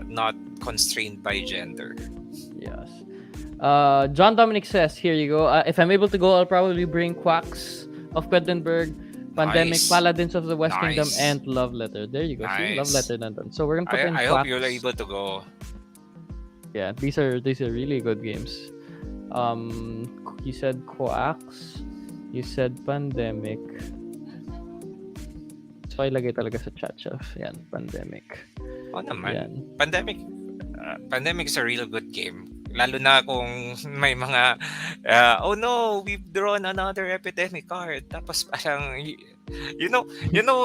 not constrained by gender. Yes. John Dominic says, here you go. If I'm able to go, I'll probably bring Quacks of Quedlinburg, Pandemic, Nice. Paladins of the West Kingdom, Nice. and Love Letter. There you go. See, Love Nice. Letter nandun. So we're gonna put in I Quacks. hope you're able to go. Yeah, these are really good games. You said Quacks. You said Pandemic. So ilagay talaga sa chat, chef. Yan, Pandemic. Oh naman. Yan. Pandemic is a real good game. Lalo na kung may mga oh no, we've drawn another epidemic card. Tapos parang you know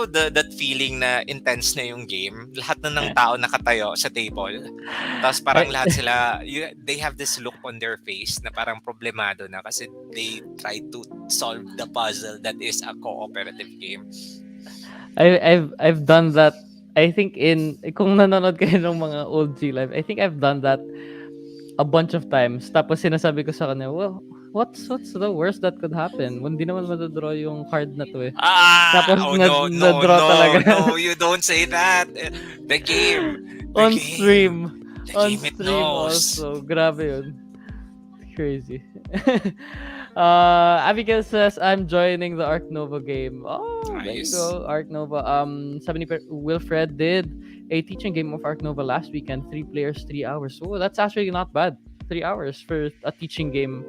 that feeling na intense na yung game. Lahat na ng tao nakatayo sa table. Tapos parang lahat sila they have this look on their face na parang problemado na kasi they try to solve the puzzle that is a cooperative game. I've done that. I think kung nanonood kayo ng mga old G Live, I think I've done that a bunch of times. Tapos sinasabi ko sa kanya, well, what's the worst that could happen? Hindi naman madadraw yung card na to eh. Tapos no, talaga. no, you don't say that. The game. On stream. The On game it stream knows. also. Grabe yun. Crazy. Abigail says, I'm joining the Arc Nova game. Oh, Nice. there you go. Arc Nova. Sabi ni Wilfred did a teaching game of Arc Nova last weekend. 3 players, 3 hours. Oh, that's actually not bad. 3 hours for a teaching game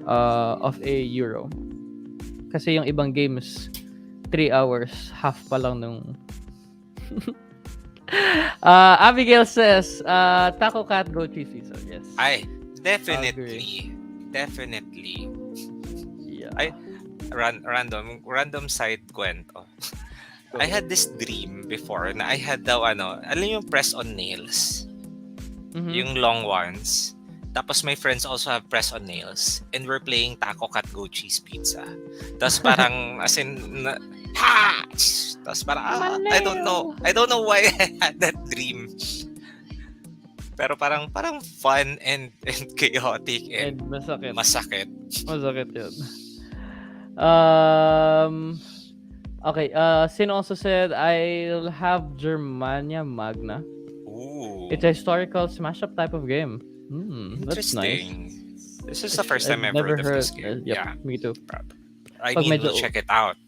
of a Euro. Kasi yung ibang games, 3 hours, half pa lang nung... Abigail says, Taco Cat Go Cheese Season. Yes. Definitely. Yeah. Random side kwento. I had this dream before na I had daw alam yung press on nails. Mhm. Yung long ones. Tapos my friends also have press on nails and we're playing Taco Cat Go Cheese Pizza. Tapos parang as in ha! Tapos parang I don't know why I had that dream. Pero parang fun and chaotic and masakit. Masakit yun. Okay, Sin also said, I'll have Germania Magna. Ooh. It's a historical smash-up type of game. That's nice. Interesting. This is the first time I've heard of this game. Yep, Yeah. me too. I Pag need medyo- to check it out.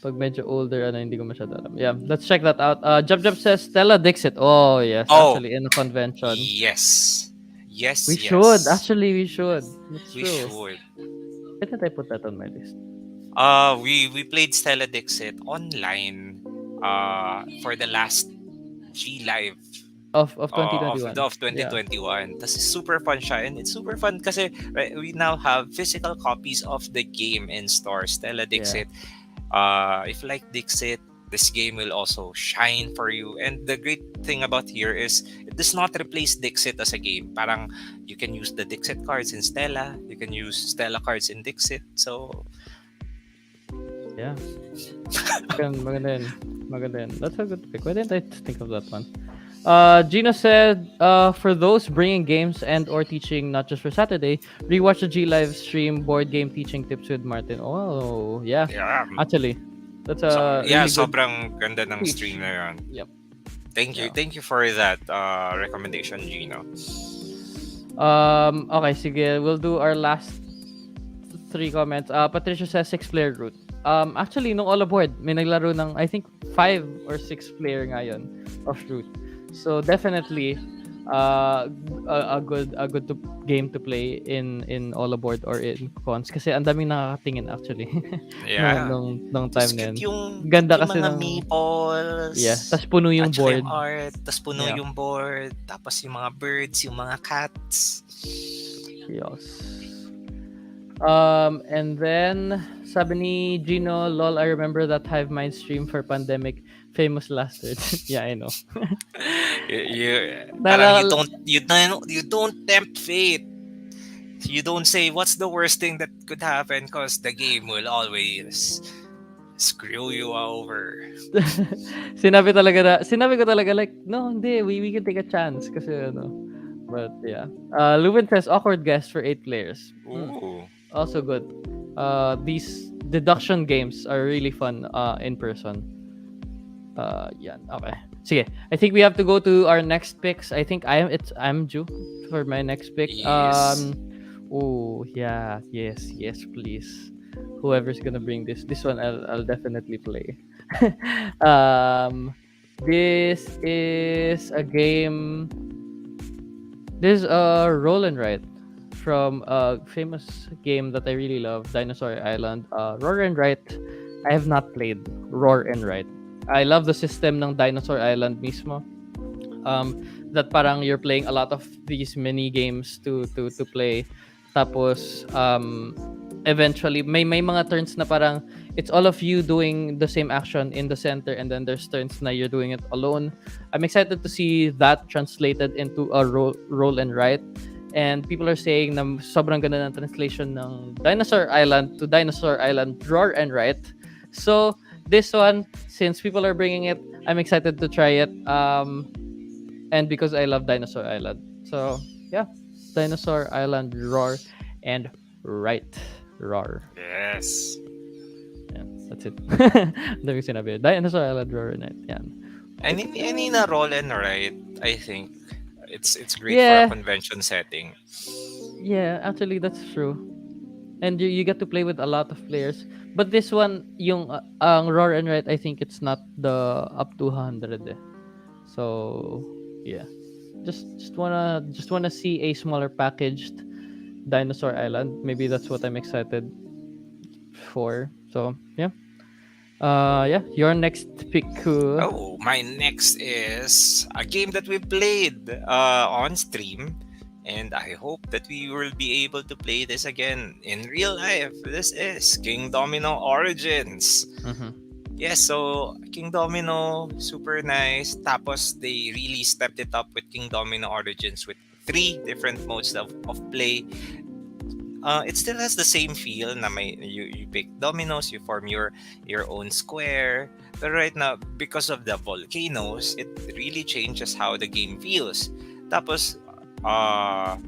Pag medyo older, hindi ko masyado alam. Yeah, let's check that out. Jub says, Stella Dixit. Oh, yes. Oh. Actually, in a convention. Yes. We should. Actually, we should. That's We true. should. Why did I put that on my list? We played Stella Dixit online for the last G Live Of 2021. of 2021. Tas super fun siya and it's super fun kasi we now have physical copies of the game in store. Stella Dixit. If you like Dixit, this game will also shine for you. And the great thing about here is it does not replace Dixit as a game. Parang you can use the Dixit cards in Stella. You can use Stella cards in Dixit. So Yeah. Maganda yun. That's a good pick. Why didn't I think of that one? Gino said, for those bringing games and or teaching not just for Saturday, rewatch the G Live stream board game teaching tips with Martin. Oh, yeah. yeah. Actually, that's a really good... sobrang ganda ng speech. stream na yun. Yep. Thank you. Yeah. Thank you for that recommendation, Gino. Okay, sige. We'll do our last 3 comments. Patricia says 6-player route. Actually, nung AllaBoard, may naglaro ng, I think, 5 or 6 player ngayon of route. So, definitely, a good game to play in AllaBoard or in cons. Kasi ang daming nakakatingin, actually. Yeah. nung time na yun. Yung Ganda yung kasi mga ng... meeples. Yeah, tas puno yung at saka board. art, tas puno Yeah. yung board. Tapos yung mga birds, yung mga cats. Yes. And then, sabi ni Gino, lol, I remember that Hive Mind stream for Pandemic. Famous last words. Yeah, I know. Parang you don't tempt fate. You don't say what's the worst thing that could happen because the game will always screw you over. Sinabi ko talaga like, no, hindi, we can take a chance kasi But yeah. Leuven says awkward guest for 8 players. Ooh. Also good. These deduction games are really fun in person. Yeah. Okay. Sige. I think we have to go to our next picks. I think I'm due for my next pick. Yes. Oh yeah. Yes, please. Whoever's gonna bring this one, I'll definitely play. um, this is a game. This is a roll and write from a famous game that I really love, Dinosaur Island. Roar and Write. I have not played Roar and Write. I love the system ng Dinosaur Island mismo. That parang you're playing a lot of these mini games to play. Tapos eventually may mga turns na parang it's all of you doing the same action in the center, and then there's turns na you're doing it alone. I'm excited to see that translated into a roll and write. And people are saying na sobrang ganda ng translation ng Dinosaur Island to Dinosaur Island Roar and Write. So this one, since people are bringing it, I'm excited to try it. And because I love Dinosaur Island. So yeah, Dinosaur Island Roar and Write. Roar. Yes. Yeah, that's it. Dami ko sinabi. Dinosaur Island Roar and Write. Yan. Any na roll and write, I think it's great Yeah. for a convention setting. Yeah, actually that's true. And you get to play with a lot of players. But this one, yung ang Roar and Write, I think it's not the up to 100 eh. So, yeah. Just wanna see a smaller packaged Dinosaur Island. Maybe that's what I'm excited for. So, yeah. Yeah, your next pick. Oh, my next is a game that we played on stream, and I hope that we will be able to play this again in real life. This is King Domino Origins. Mhm. Yes, so King Domino, super nice. Tapos they really stepped it up with King Domino Origins with 3 different modes of play. It still has the same feel na you pick dominoes, you form your own square. But right now, because of the volcanoes, it really changes how the game feels. Tapos, on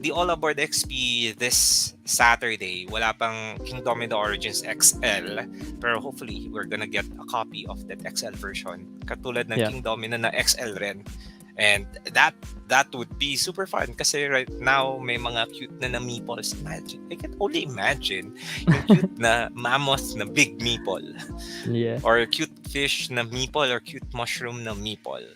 the AllaBoard XP this Saturday, wala pang King Domino Origins XL, pero hopefully we're gonna get a copy of that XL version. Katulad ng Yeah. King Domino na XL rin. And that would be super fun kasi right now may mga cute na meeples. Imagine, I can only imagine yung cute na mammoth na big meeple, Yeah. or cute fish na meeple, or cute mushroom na meeple.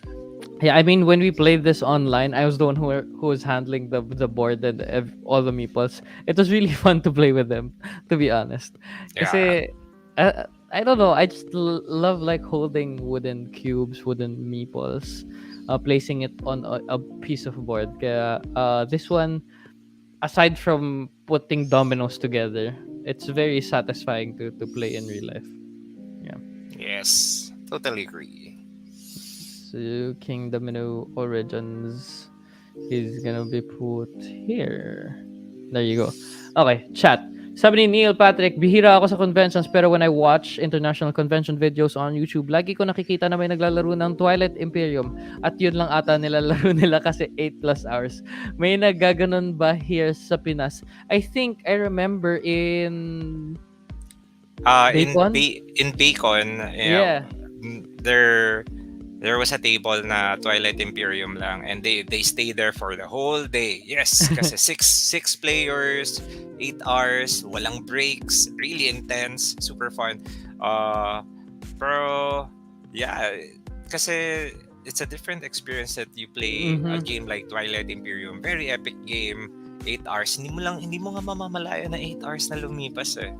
Yeah, I mean, when we played this online, I was the one who was handling the board and all the meeples. It was really fun to play with them, to be honest. Kasi, I don't know, I just love like holding wooden cubes, wooden meeples, placing it on a piece of board. Kaya, this one, aside from putting dominoes together, it's very satisfying to play in real life. Yeah. Yes, totally agree. So King Domino Origins is gonna be put here. There you go. Okay, chat. Sabi ni Neil Patrick, bihira ako sa conventions pero when I watch international convention videos on YouTube, lagi ko nakikita na may naglalaro ng Twilight Imperium at yun lang ata nilalaro nila kasi 8 plus hours. May naggaganon ba here sa Pinas? I think I remember in Bacon? In Bacon, Yeah. there was a table na Twilight Imperium lang, and they stay there for the whole day. Yes, kasi six players, 8 hours, walang breaks, really intense, super fun. Pero yeah, kasi it's a different experience that you play a game like Twilight Imperium. Very epic game, 8 hours. Hindi mo nga mamamalaya na 8 hours na lumipas eh.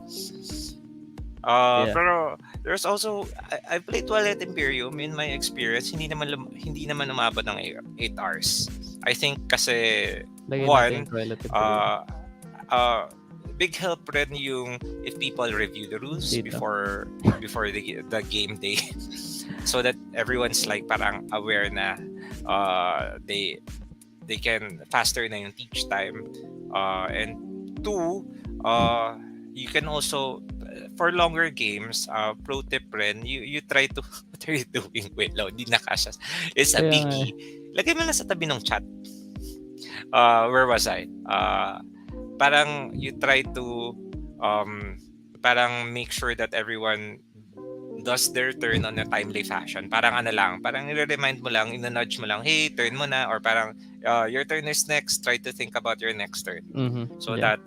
Yeah. Pero there's also I played Twilight Imperium. In my experience, hindi naman umabot ng 8 hours. I think kasi Lagay one, natin yung Twilight Imperium. big help rin yung if people review the rules Dito. before the game day, so that everyone's like parang aware na they can faster na yung teach time, and 2, you can also for longer games, pro tip rin, you try to what are you doing, Willow? Di nakasya. It's a Kaya nga biggie. lagay mo na sa tabi ng chat. Where was I? Parang you try to parang make sure that everyone does their turn on a timely fashion. Parang ano lang, parang i-remind mo lang, ina-nudge mo lang, hey, turn mo na, or parang your turn is next, try to think about your next turn. So that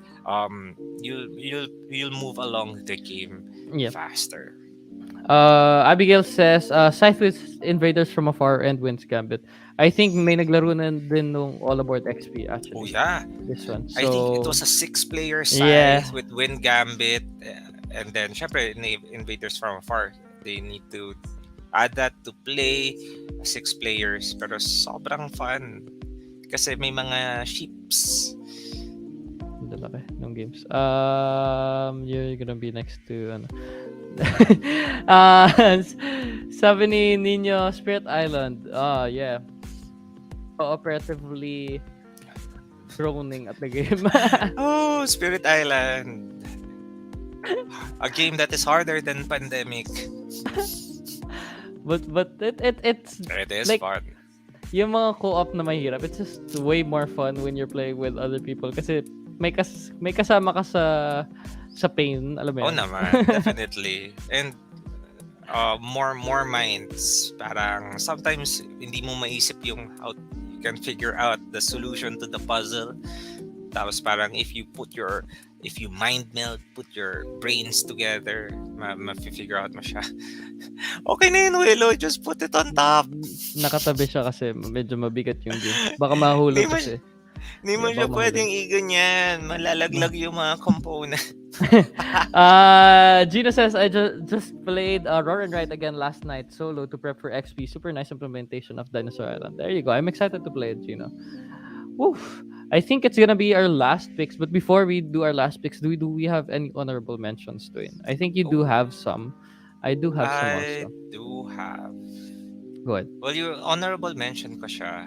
you'll move along the game faster. Abigail says, Scythe with Invaders from Afar and wins Gambit. I think may naglaro na din nung AllaBoard XP actually. Oh yeah. This one. So, I think it was a 6-player Scythe with Win Gambit. And then, syempre, Invaders from Afar. They need to add that to play 6 players. Pero sobrang fun. Kasi may mga ships. Dalaki ng games. You're gonna be next to ano. Sabi ni Nino, Spirit Island. Yeah. Cooperatively droning at the game. Oh, Spirit Island. A game that is harder than Pandemic. but it's It is like, fun. Yung mga co-op na mahirap, it's just way more fun when you're playing with other people kasi may kasama ka sa pain, alam mo Oh yun? naman, definitely. And more minds. Parang sometimes hindi mo maisip yung how you can figure out the solution to the puzzle. Tapos parang if you mind meld, put your brains together, ma-figure out mo siya. Okay na yun, Willow. Just put it on top. Nakatabi siya kasi medyo mabigat yung game. Baka mahulog kasi. Hindi mo siya pwedeng iganyan. Malalaglag yung mga component. Gina says, I just played Roar and Ride again last night solo to prep for XP. Super nice implementation of Dinosaur Island. There you go. I'm excited to play it, Gina. Woof. I think it's gonna be our last picks, but before we do our last picks, do we have any honorable mentions, Dwayne? I think you do have some. I do have some also. I do have. Go ahead. Well, your honorable mention ko siya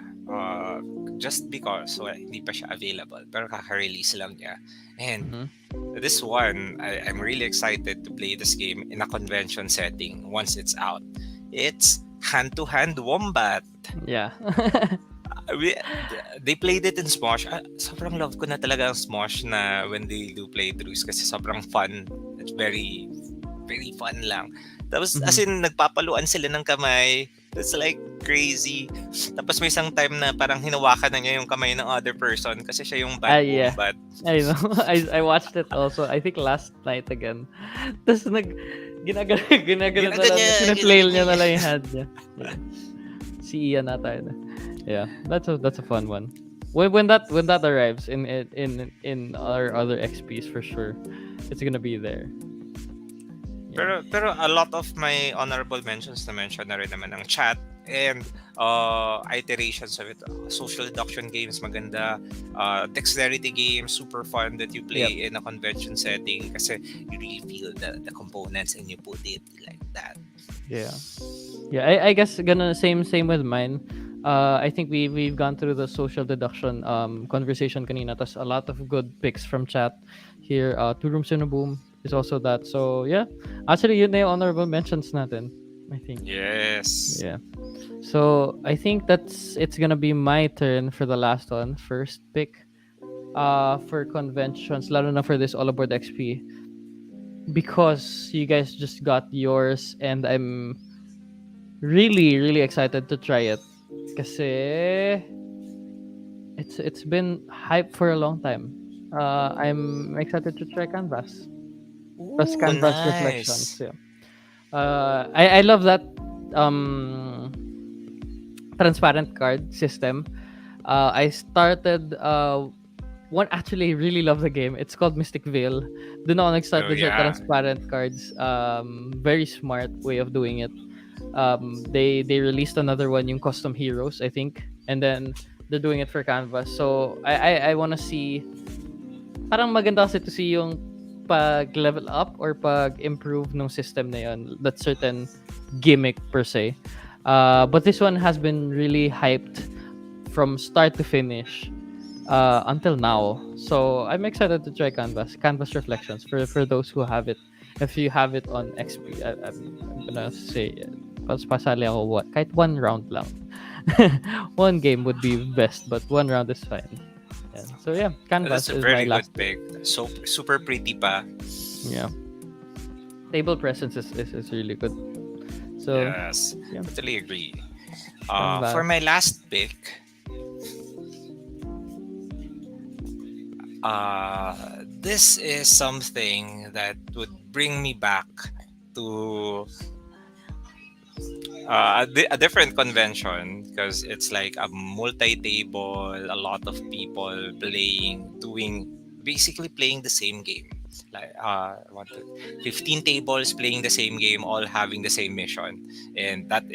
just because hindi pa siya available, pero kaka-release lang niya. And this one, I'm really excited to play this game in a convention setting once it's out. It's Hand-to-Hand Wombat. Yeah. They played it in Smosh. Sobrang love ko na talaga ang Smosh na when they do playthroughs kasi sobrang fun. It's very, very fun lang. Tapos, as in, nagpapaluan sila ng kamay. It's like crazy. Tapos may isang time na parang hinawakan na niya yung kamay ng other person kasi siya yung bad wombat. I know. I watched it also. I think last night again. Tapos ginagano na lang. Sinaflail niya na lang yung hand niya. Yeah. Si Ian nata yun. Yeah, that's a fun one. When that arrives in our other XPs for sure, it's gonna be there. Yeah. Pero a lot of my honorable mentions na mention na rin naman ng chat and iterations of it. Social deduction games maganda, dexterity games super fun that you play in a convention setting kasi you really feel the components and you put it like that. Yeah. I guess gonna same with mine. I think we've gone through the social deduction conversation kanina. Tas a lot of good picks from chat here. Two Rooms in a Boom is also that. So yeah, actually yun na yung honorable mentions natin, I think. Yes. Yeah. So I think it's gonna be my turn for the last one. First pick for conventions, lalo na for this AllaBoard XP. Because you guys just got yours and I'm really, really excited to try it. Kasi it's been hyped for a long time. I'm excited to try Canvas. Plus Canvas nice. Reflections. Yeah. I love that transparent card system. I started actually really love the game. It's called Mystic Veil. Doon ako nag-start with transparent cards. Very smart way of doing it. They released another one, yung Custom Heroes, I think, and then they're doing it for Canvas. So I want to see, parang maganda kasi to see yung pag level up or pag improve ng system na yun, that certain gimmick per se. But this one has been really hyped from start to finish until now. So I'm excited to try Canvas Reflections for those who have it. If you have it on XP, I'm gonna say pasali ako kahit one round lang. One game would be best, but one round is fine. Yeah. So yeah, That's Canvas a is my very good last pick. pick. So super pretty pa. Yeah. Table presence is really good. So Yes, yeah, totally agree. For Canvas. my last pick, this is something that would bring me back to a different convention because it's like a multi-table, a lot of people playing, doing basically playing the same game. Like 15 tables playing the same game, all having the same mission, and that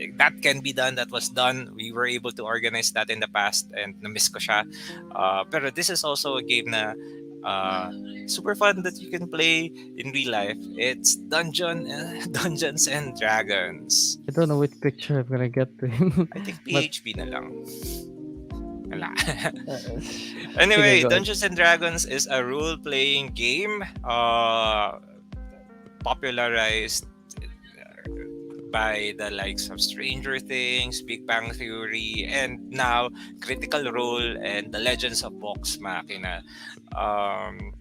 can be done. That was done. We were able to organize that in the past, and na-miss ko siya. Pero this is also a game na super fun that you can play in real life. It's Dungeons and Dragons. I don't know which picture I'm gonna get to him, I think but PHP na lang. Wala. sige, Anyway, go ahead. Dungeons and Dragons is a role-playing game popularized by the likes of Stranger Things, Big Bang Theory, and now Critical Role and The Legends of Vox Machina. Um,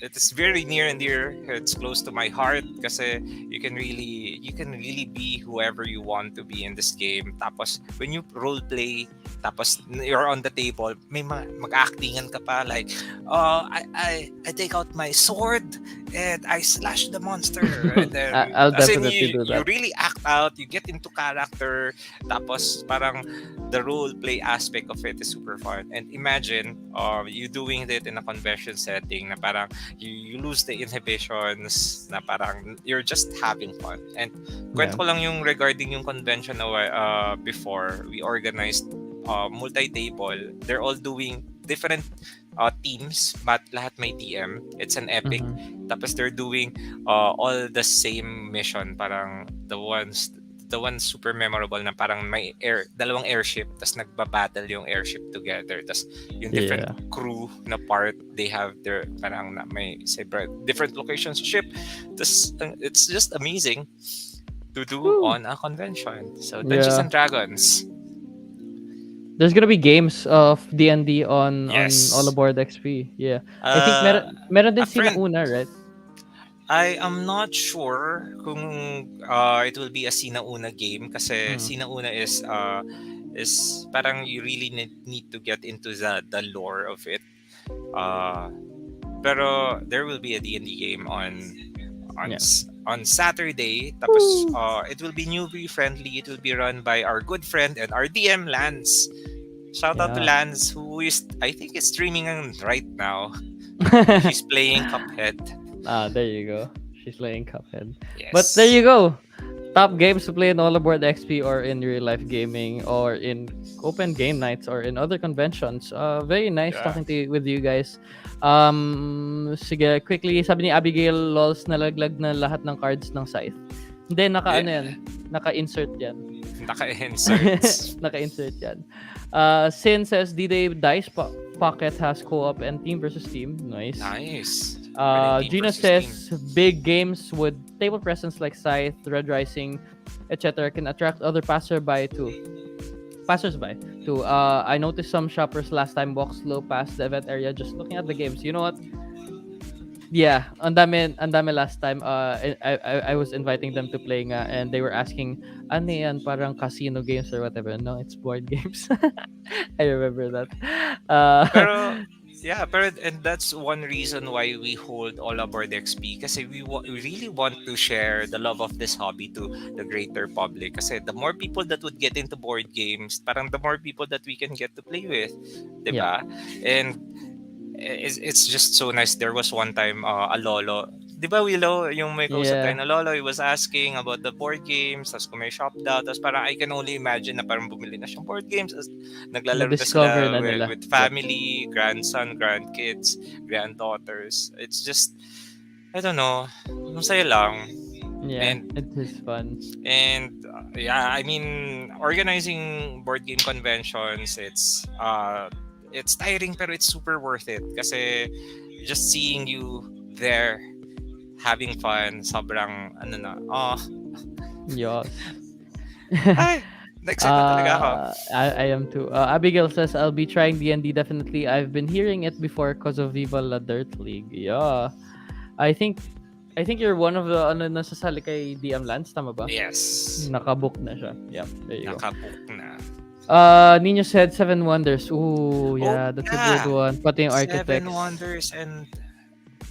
it is very near and dear. It's close to my heart kasi you can really be whoever you want to be in this game. Tapos when you role play, tapos you're on the table, may mag-actingan ka pa like, I take out my sword and I slash the monster, and then I'll as in definitely you do you that. really act out, you get into character, tapos parang the role play aspect of it is super fun. And imagine you doing it in a convention setting na parang you lose the inhibitions, na parang you're just having fun. And Yeah. kwento ko lang yung regarding yung convention na before we organized multi-table. They're all doing different teams, but lahat may TM. It's an epic. Mm-hmm. Tapos they're doing all the same mission. Parang the one super memorable na parang may dalawang airship, tapos nagbabattle yung airship together, tapos yung different Yeah. crew na part, they have their parang na may separate different locations ship, tapos it's just amazing to do Woo. on a convention. So Dungeons Yeah. and Dragons. There's gonna be games of D&D on Yes. AllaBoard XP. Yeah. I think meron din A friend, sinauna, right? I am not sure kung it will be a Sinauna game kasi Hmm. Sinauna is parang you really need to get into the lore of it. Pero there will be a D&D game Yeah. on Saturday. Tapos Woo. it will be newbie friendly. It will be run by our good friend and our DM Lance. Shout out to Yeah. Lance, who is I think is streaming right now. He's playing Cuphead. There you go. She's laying Cuphead. Yes. But there you go. Top games to play in AllaBoard XP or in real life gaming or in open game nights or in other conventions. Very nice Yeah. talking with you guys. Sige, quickly, sabi ni Abigail, lols, nalaglag na lahat ng cards ng Scythe. Hindi, ano yan? Naka-insert yan. Naka-inserts. Naka-insert yan. Sin says, D-Day Dice Pocket has co-op and team versus team. Nice. Nice. Gina says big games with table presence like Scythe, Red Rising, etc. can attract other passersby too. I noticed some shoppers last time walk slow past the event area just looking at the games. You know what? Yeah, ang dami last time. I was inviting them to play nga and they were asking, ano yan, parang casino games or whatever. No, it's board games. I remember that. Pero and that's one reason why we hold AllaBoard XP kasi we really want to share the love of this hobby to the greater public kasi the more people that would get into board games, parang the more people that we can get to play with, diba? And it's just so nice. There was one time a lolo, di ba Willow, yung may kausap tayo na lolo, he was asking about the board games, tapos kung may shop daw, tapos parang I can only imagine na parang bumili na siyang board games, tapos naglalaro na Na-discover sila na nila. with family, grandson, grandkids, granddaughters. It's just, I don't know, masaya lang. Yeah, And it is fun. And yeah, I mean, organizing board game conventions, it's tiring pero it's super worth it kasi just seeing you there having fun, sobrang ano na. Yes. Ay, Na-excite na talaga ako. I am too. Abigail says, I'll be trying D&D definitely. I've been hearing it before because of Viva La Dirt League. Yeah. I think you're one of the nasasali kay DM Lance, tama ba? Yes. Nakabook na siya. Yeah, there you go. Nakabook na. Nino said Seven Wonders. Ooh, yeah, that's a good one. Pati yung Seven Architects. Wonders and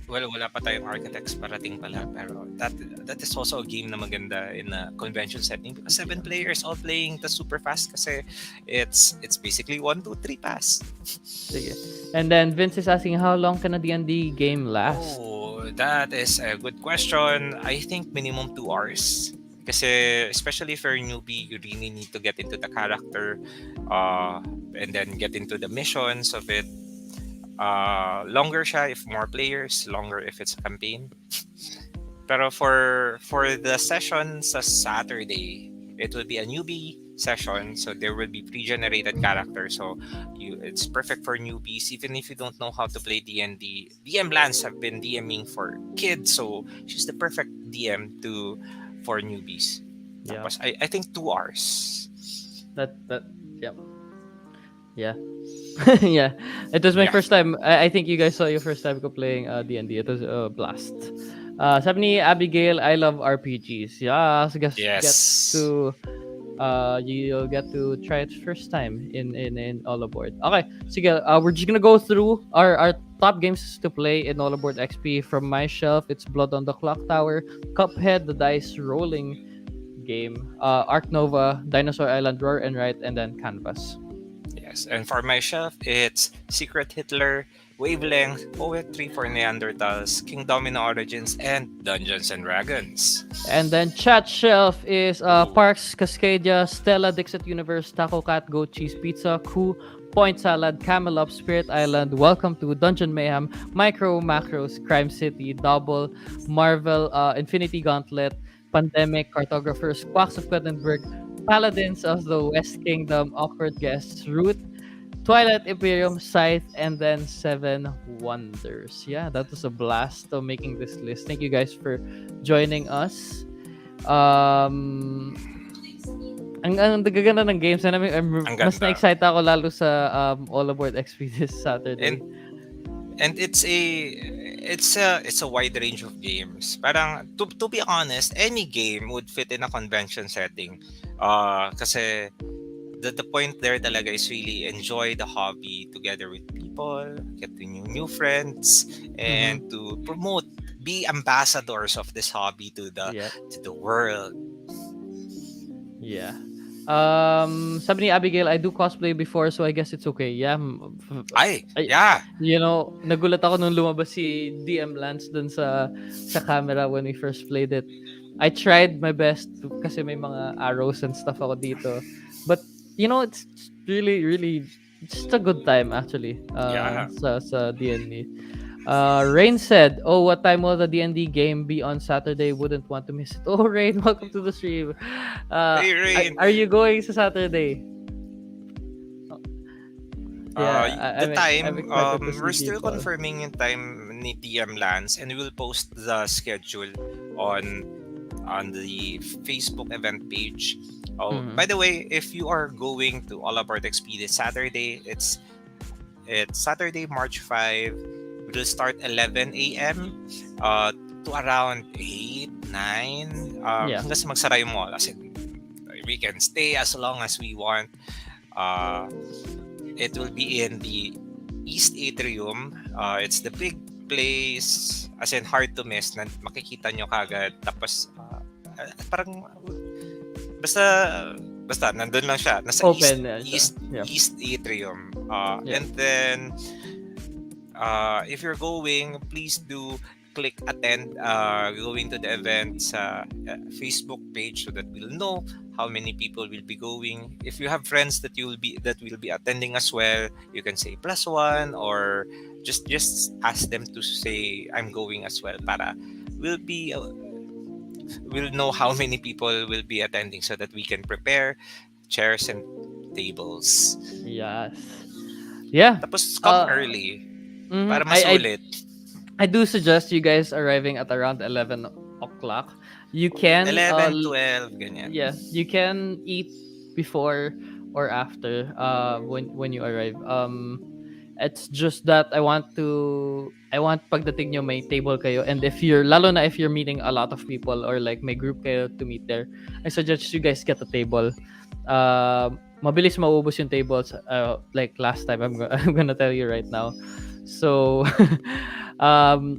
wala pa tayong Architects parating pala, pero that is also a game na maganda in a convention setting because 7 players all playing the super fast kasi it's basically 1, 2, 3 pass. Sige. And then Vince is asking, how long can a D&D game last? Oh, that is a good question. I think minimum 2 hours. Kasi especially for a newbie, you really need to get into the character and then get into the missions of it. Longer siya if more players, longer if it's a campaign. Pero for the session sa Saturday, it will be a newbie session, so there will be pre-generated characters. So it's perfect for newbies, even if you don't know how to play D&D. DM Lance have been DMing for kids, so she's the perfect DM for newbies. Yeah. Tapos I think 2 hours. That yeah. Yeah. It was my first time. I think you guys saw your first time ko playing D&D. It was a blast. Sabi ni Abigail, I love RPGs. Yeah, so you'll get to try it first time in AllaBoard. Okay, sige, we're just gonna go through our top games to play in AllaBoard XP. From my shelf, it's Blood on the Clock Tower, Cuphead, the dice rolling game, Ark Nova, Dinosaur Island, Roar and Write, and then Canvas. Yes, and for my shelf, it's Secret Hitler, Wavelength, Poetry for Neanderthals, King Domino Origins, and Dungeons and Dragons. And then chat shelf is Parks, Cascadia, Stella, Dixit Universe, Taco Cat, Goat Cheese Pizza, Coup, Point Salad, Camel Up, Spirit Island, Welcome to Dungeon Mayhem, Micro, Macros, Crime City, Double, Marvel, Infinity Gauntlet, Pandemic, Cartographers, Quacks of Gutenberg, Paladins of the West Kingdom, Awkward Guests, Root, Twilight Imperium, Scythe, and then 7 Wonders. Yeah, that was a blast of making this list. Thank you guys for joining us. Ang gaganda ng games na mas na-excite ako lalo sa AllaBoard XP this Saturday. And it's a wide range of games. Parang to be honest, any game would fit in a convention setting. Kasi the point there talaga is really enjoy the hobby together with people, get to new friends, and to promote, be ambassadors of this hobby to the world. Yeah. Sabi ni Abigail, I do cosplay before, so I guess it's okay. Yeah. Yeah. You know, nagulat ako nung lumabas si DM Lance dun sa camera when we first played it. I tried my best kasi may mga arrows and stuff ako dito. But, you know, it's really, really just a good time actually. Sa D&D. Rain said, "Oh, what time will the D&D game be on Saturday? Wouldn't want to miss it." Oh, Rain, welcome to the stream. Hey, Rain. Are you going sa Saturday? The time, we're still people. confirming yung time ni DM Lance, and we will post the schedule on the Facebook event page. By the way, if you are going to AllaBoard XP this Saturday, it's Saturday, March 5. We'll start 11 a.m. To around 8, 9. Hanggang sa magsara yung mall. As in, we can stay as long as we want. It will be in the East Atrium. It's the big place, as in hard to miss, na makikita nyo kagad. Tapos, parang, basta, nandun lang siya. Nasa Open, East Atrium. And then, if you're going, please do click attend, going to the event sa Facebook page so that we'll know how many people will be going. If you have friends that will be attending as well, you can say +1 or just ask them to say I'm going as well. Para we'll know how many people will be attending so that we can prepare chairs and tables. Yes. Yeah. Tapos come early para masulit. I do suggest you guys arriving at around 11 o'clock. You can 11, 12, ganyan. Yeah, you can eat before or after when you arrive. It's just that I want pagdating nyo may table kayo, and if you're lalo na if you're meeting a lot of people or like may group kayo to meet there, I suggest you guys get a table. Mabilis maubos yung tables, like last time. I'm gonna tell you right now. So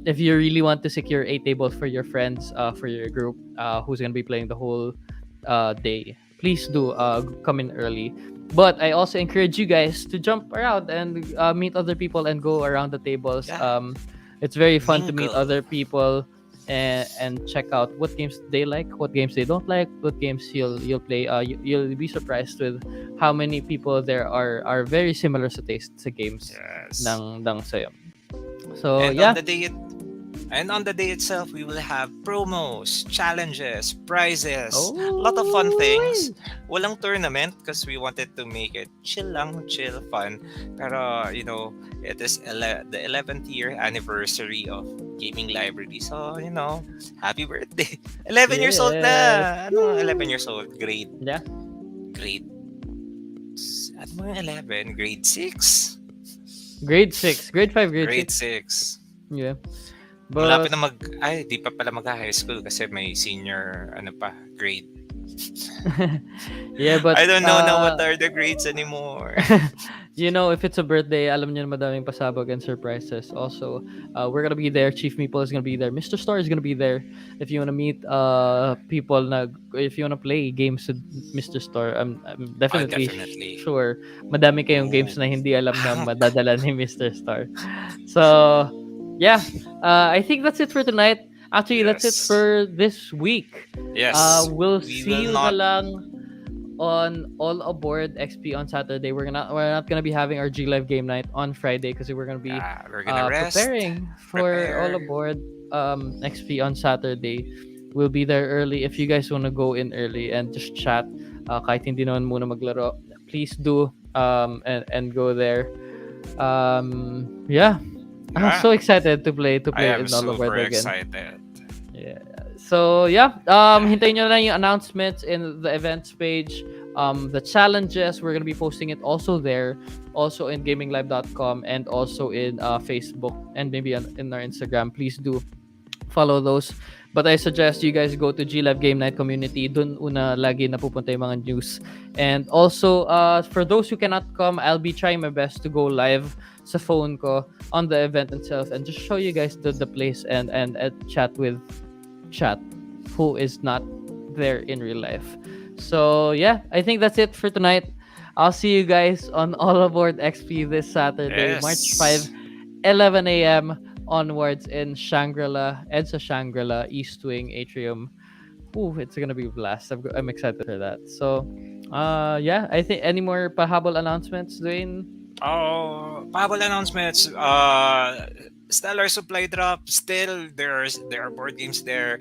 if you really want to secure a table for your friends, for your group, who's gonna be playing the whole day, please do come in early. But I also encourage you guys to jump around and meet other people and go around the tables. Yeah. It's very fun to meet Mingle. other people and check out what games they like, what games they don't like, what games you'll play. You'll be surprised with how many people there are very similar sa taste sa games Yes. ng sayo. So And yeah, on the day itself, we will have promos, challenges, prizes, oh, a lot of fun things. Walang tournament because we wanted to make it chill fun. Pero, it is the 11th year anniversary of Gaming Library. So, happy birthday. 11 years old na. Ano 11 years old? Grade. Yeah. Ano mo yung 11? Grade 6? Grade 6, grade 5, Grade 6. 6. Yeah. Malapit na di pa pala mag-high school kasi may senior, grade. Yeah, but I don't know now what are the grades anymore. if it's a birthday, alam niyo na madaming pasabog and surprises. Also, we're gonna be there. Chief Meeple is gonna be there. Mr. Star is gonna be there. If you wanna meet people if you wanna play games with Mr. Star, I'm definitely sure madami kayong games na hindi alam na madadala ni Mr. Star. So, yeah, I think that's it for tonight. Actually, that's it for this week. Yes. We'll see you na lang on AllaBoard XP on Saturday. We're not gonna be having our G Live game night on Friday because we're gonna be preparing for AllaBoard XP on Saturday. We'll be there early. If you guys wanna go in early and just chat, kahit hindi naman muna maglaro, please do and go there. Yeah. I'm so excited to play in AllaBoard again. Excited. Yeah. So yeah, hintayin nyo lang yung announcements in the events page. The challenges, we're gonna be posting it also there, also in gaminglive.com and also in Facebook and maybe in our Instagram. Please do follow those. But I suggest you guys go to G Live Game Night community. Dun una lagi napupunta yung mga news. And also, for those who cannot come, I'll be trying my best to go live sa phone ko on the event itself and just show you guys the place and chat with chat who is not there in real life. So yeah, I think that's it for tonight. I'll see you guys on AllaBoard XP this Saturday, March 5, 11 a.m. onwards in Shangri-La, EDSA Shangri-La, East Wing Atrium. Ooh, it's gonna be a blast. I'm excited for that. So yeah, I think any more pahabol announcements, Dwayne? Pahabol announcements. Stellar Supply Drop. Still, there are board games there.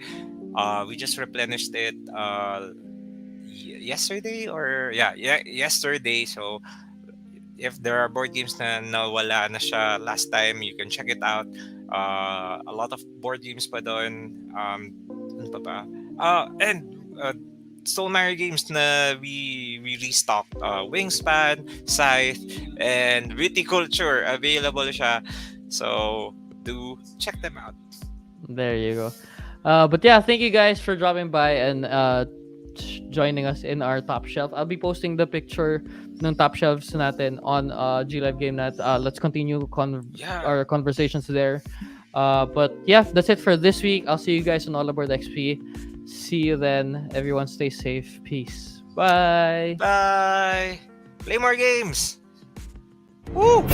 We just replenished it yesterday yesterday. So if there are board games na nawala na siya last time, you can check it out. A lot of board games pa doon. Ano pa ba? And Stone Mario games na we restocked. Wingspan, Scythe, and Viticulture. Available siya. So, do check them out. There you go. But yeah, thank you guys for dropping by and joining us in our top shelf. I'll be posting the picture ng top shelves natin on G Live Game Night. Let's continue our conversations there. But yeah, that's it for this week. I'll see you guys on AllaBoard XP. See you then. Everyone stay safe. Peace. Bye. Bye. Play more games. Woo!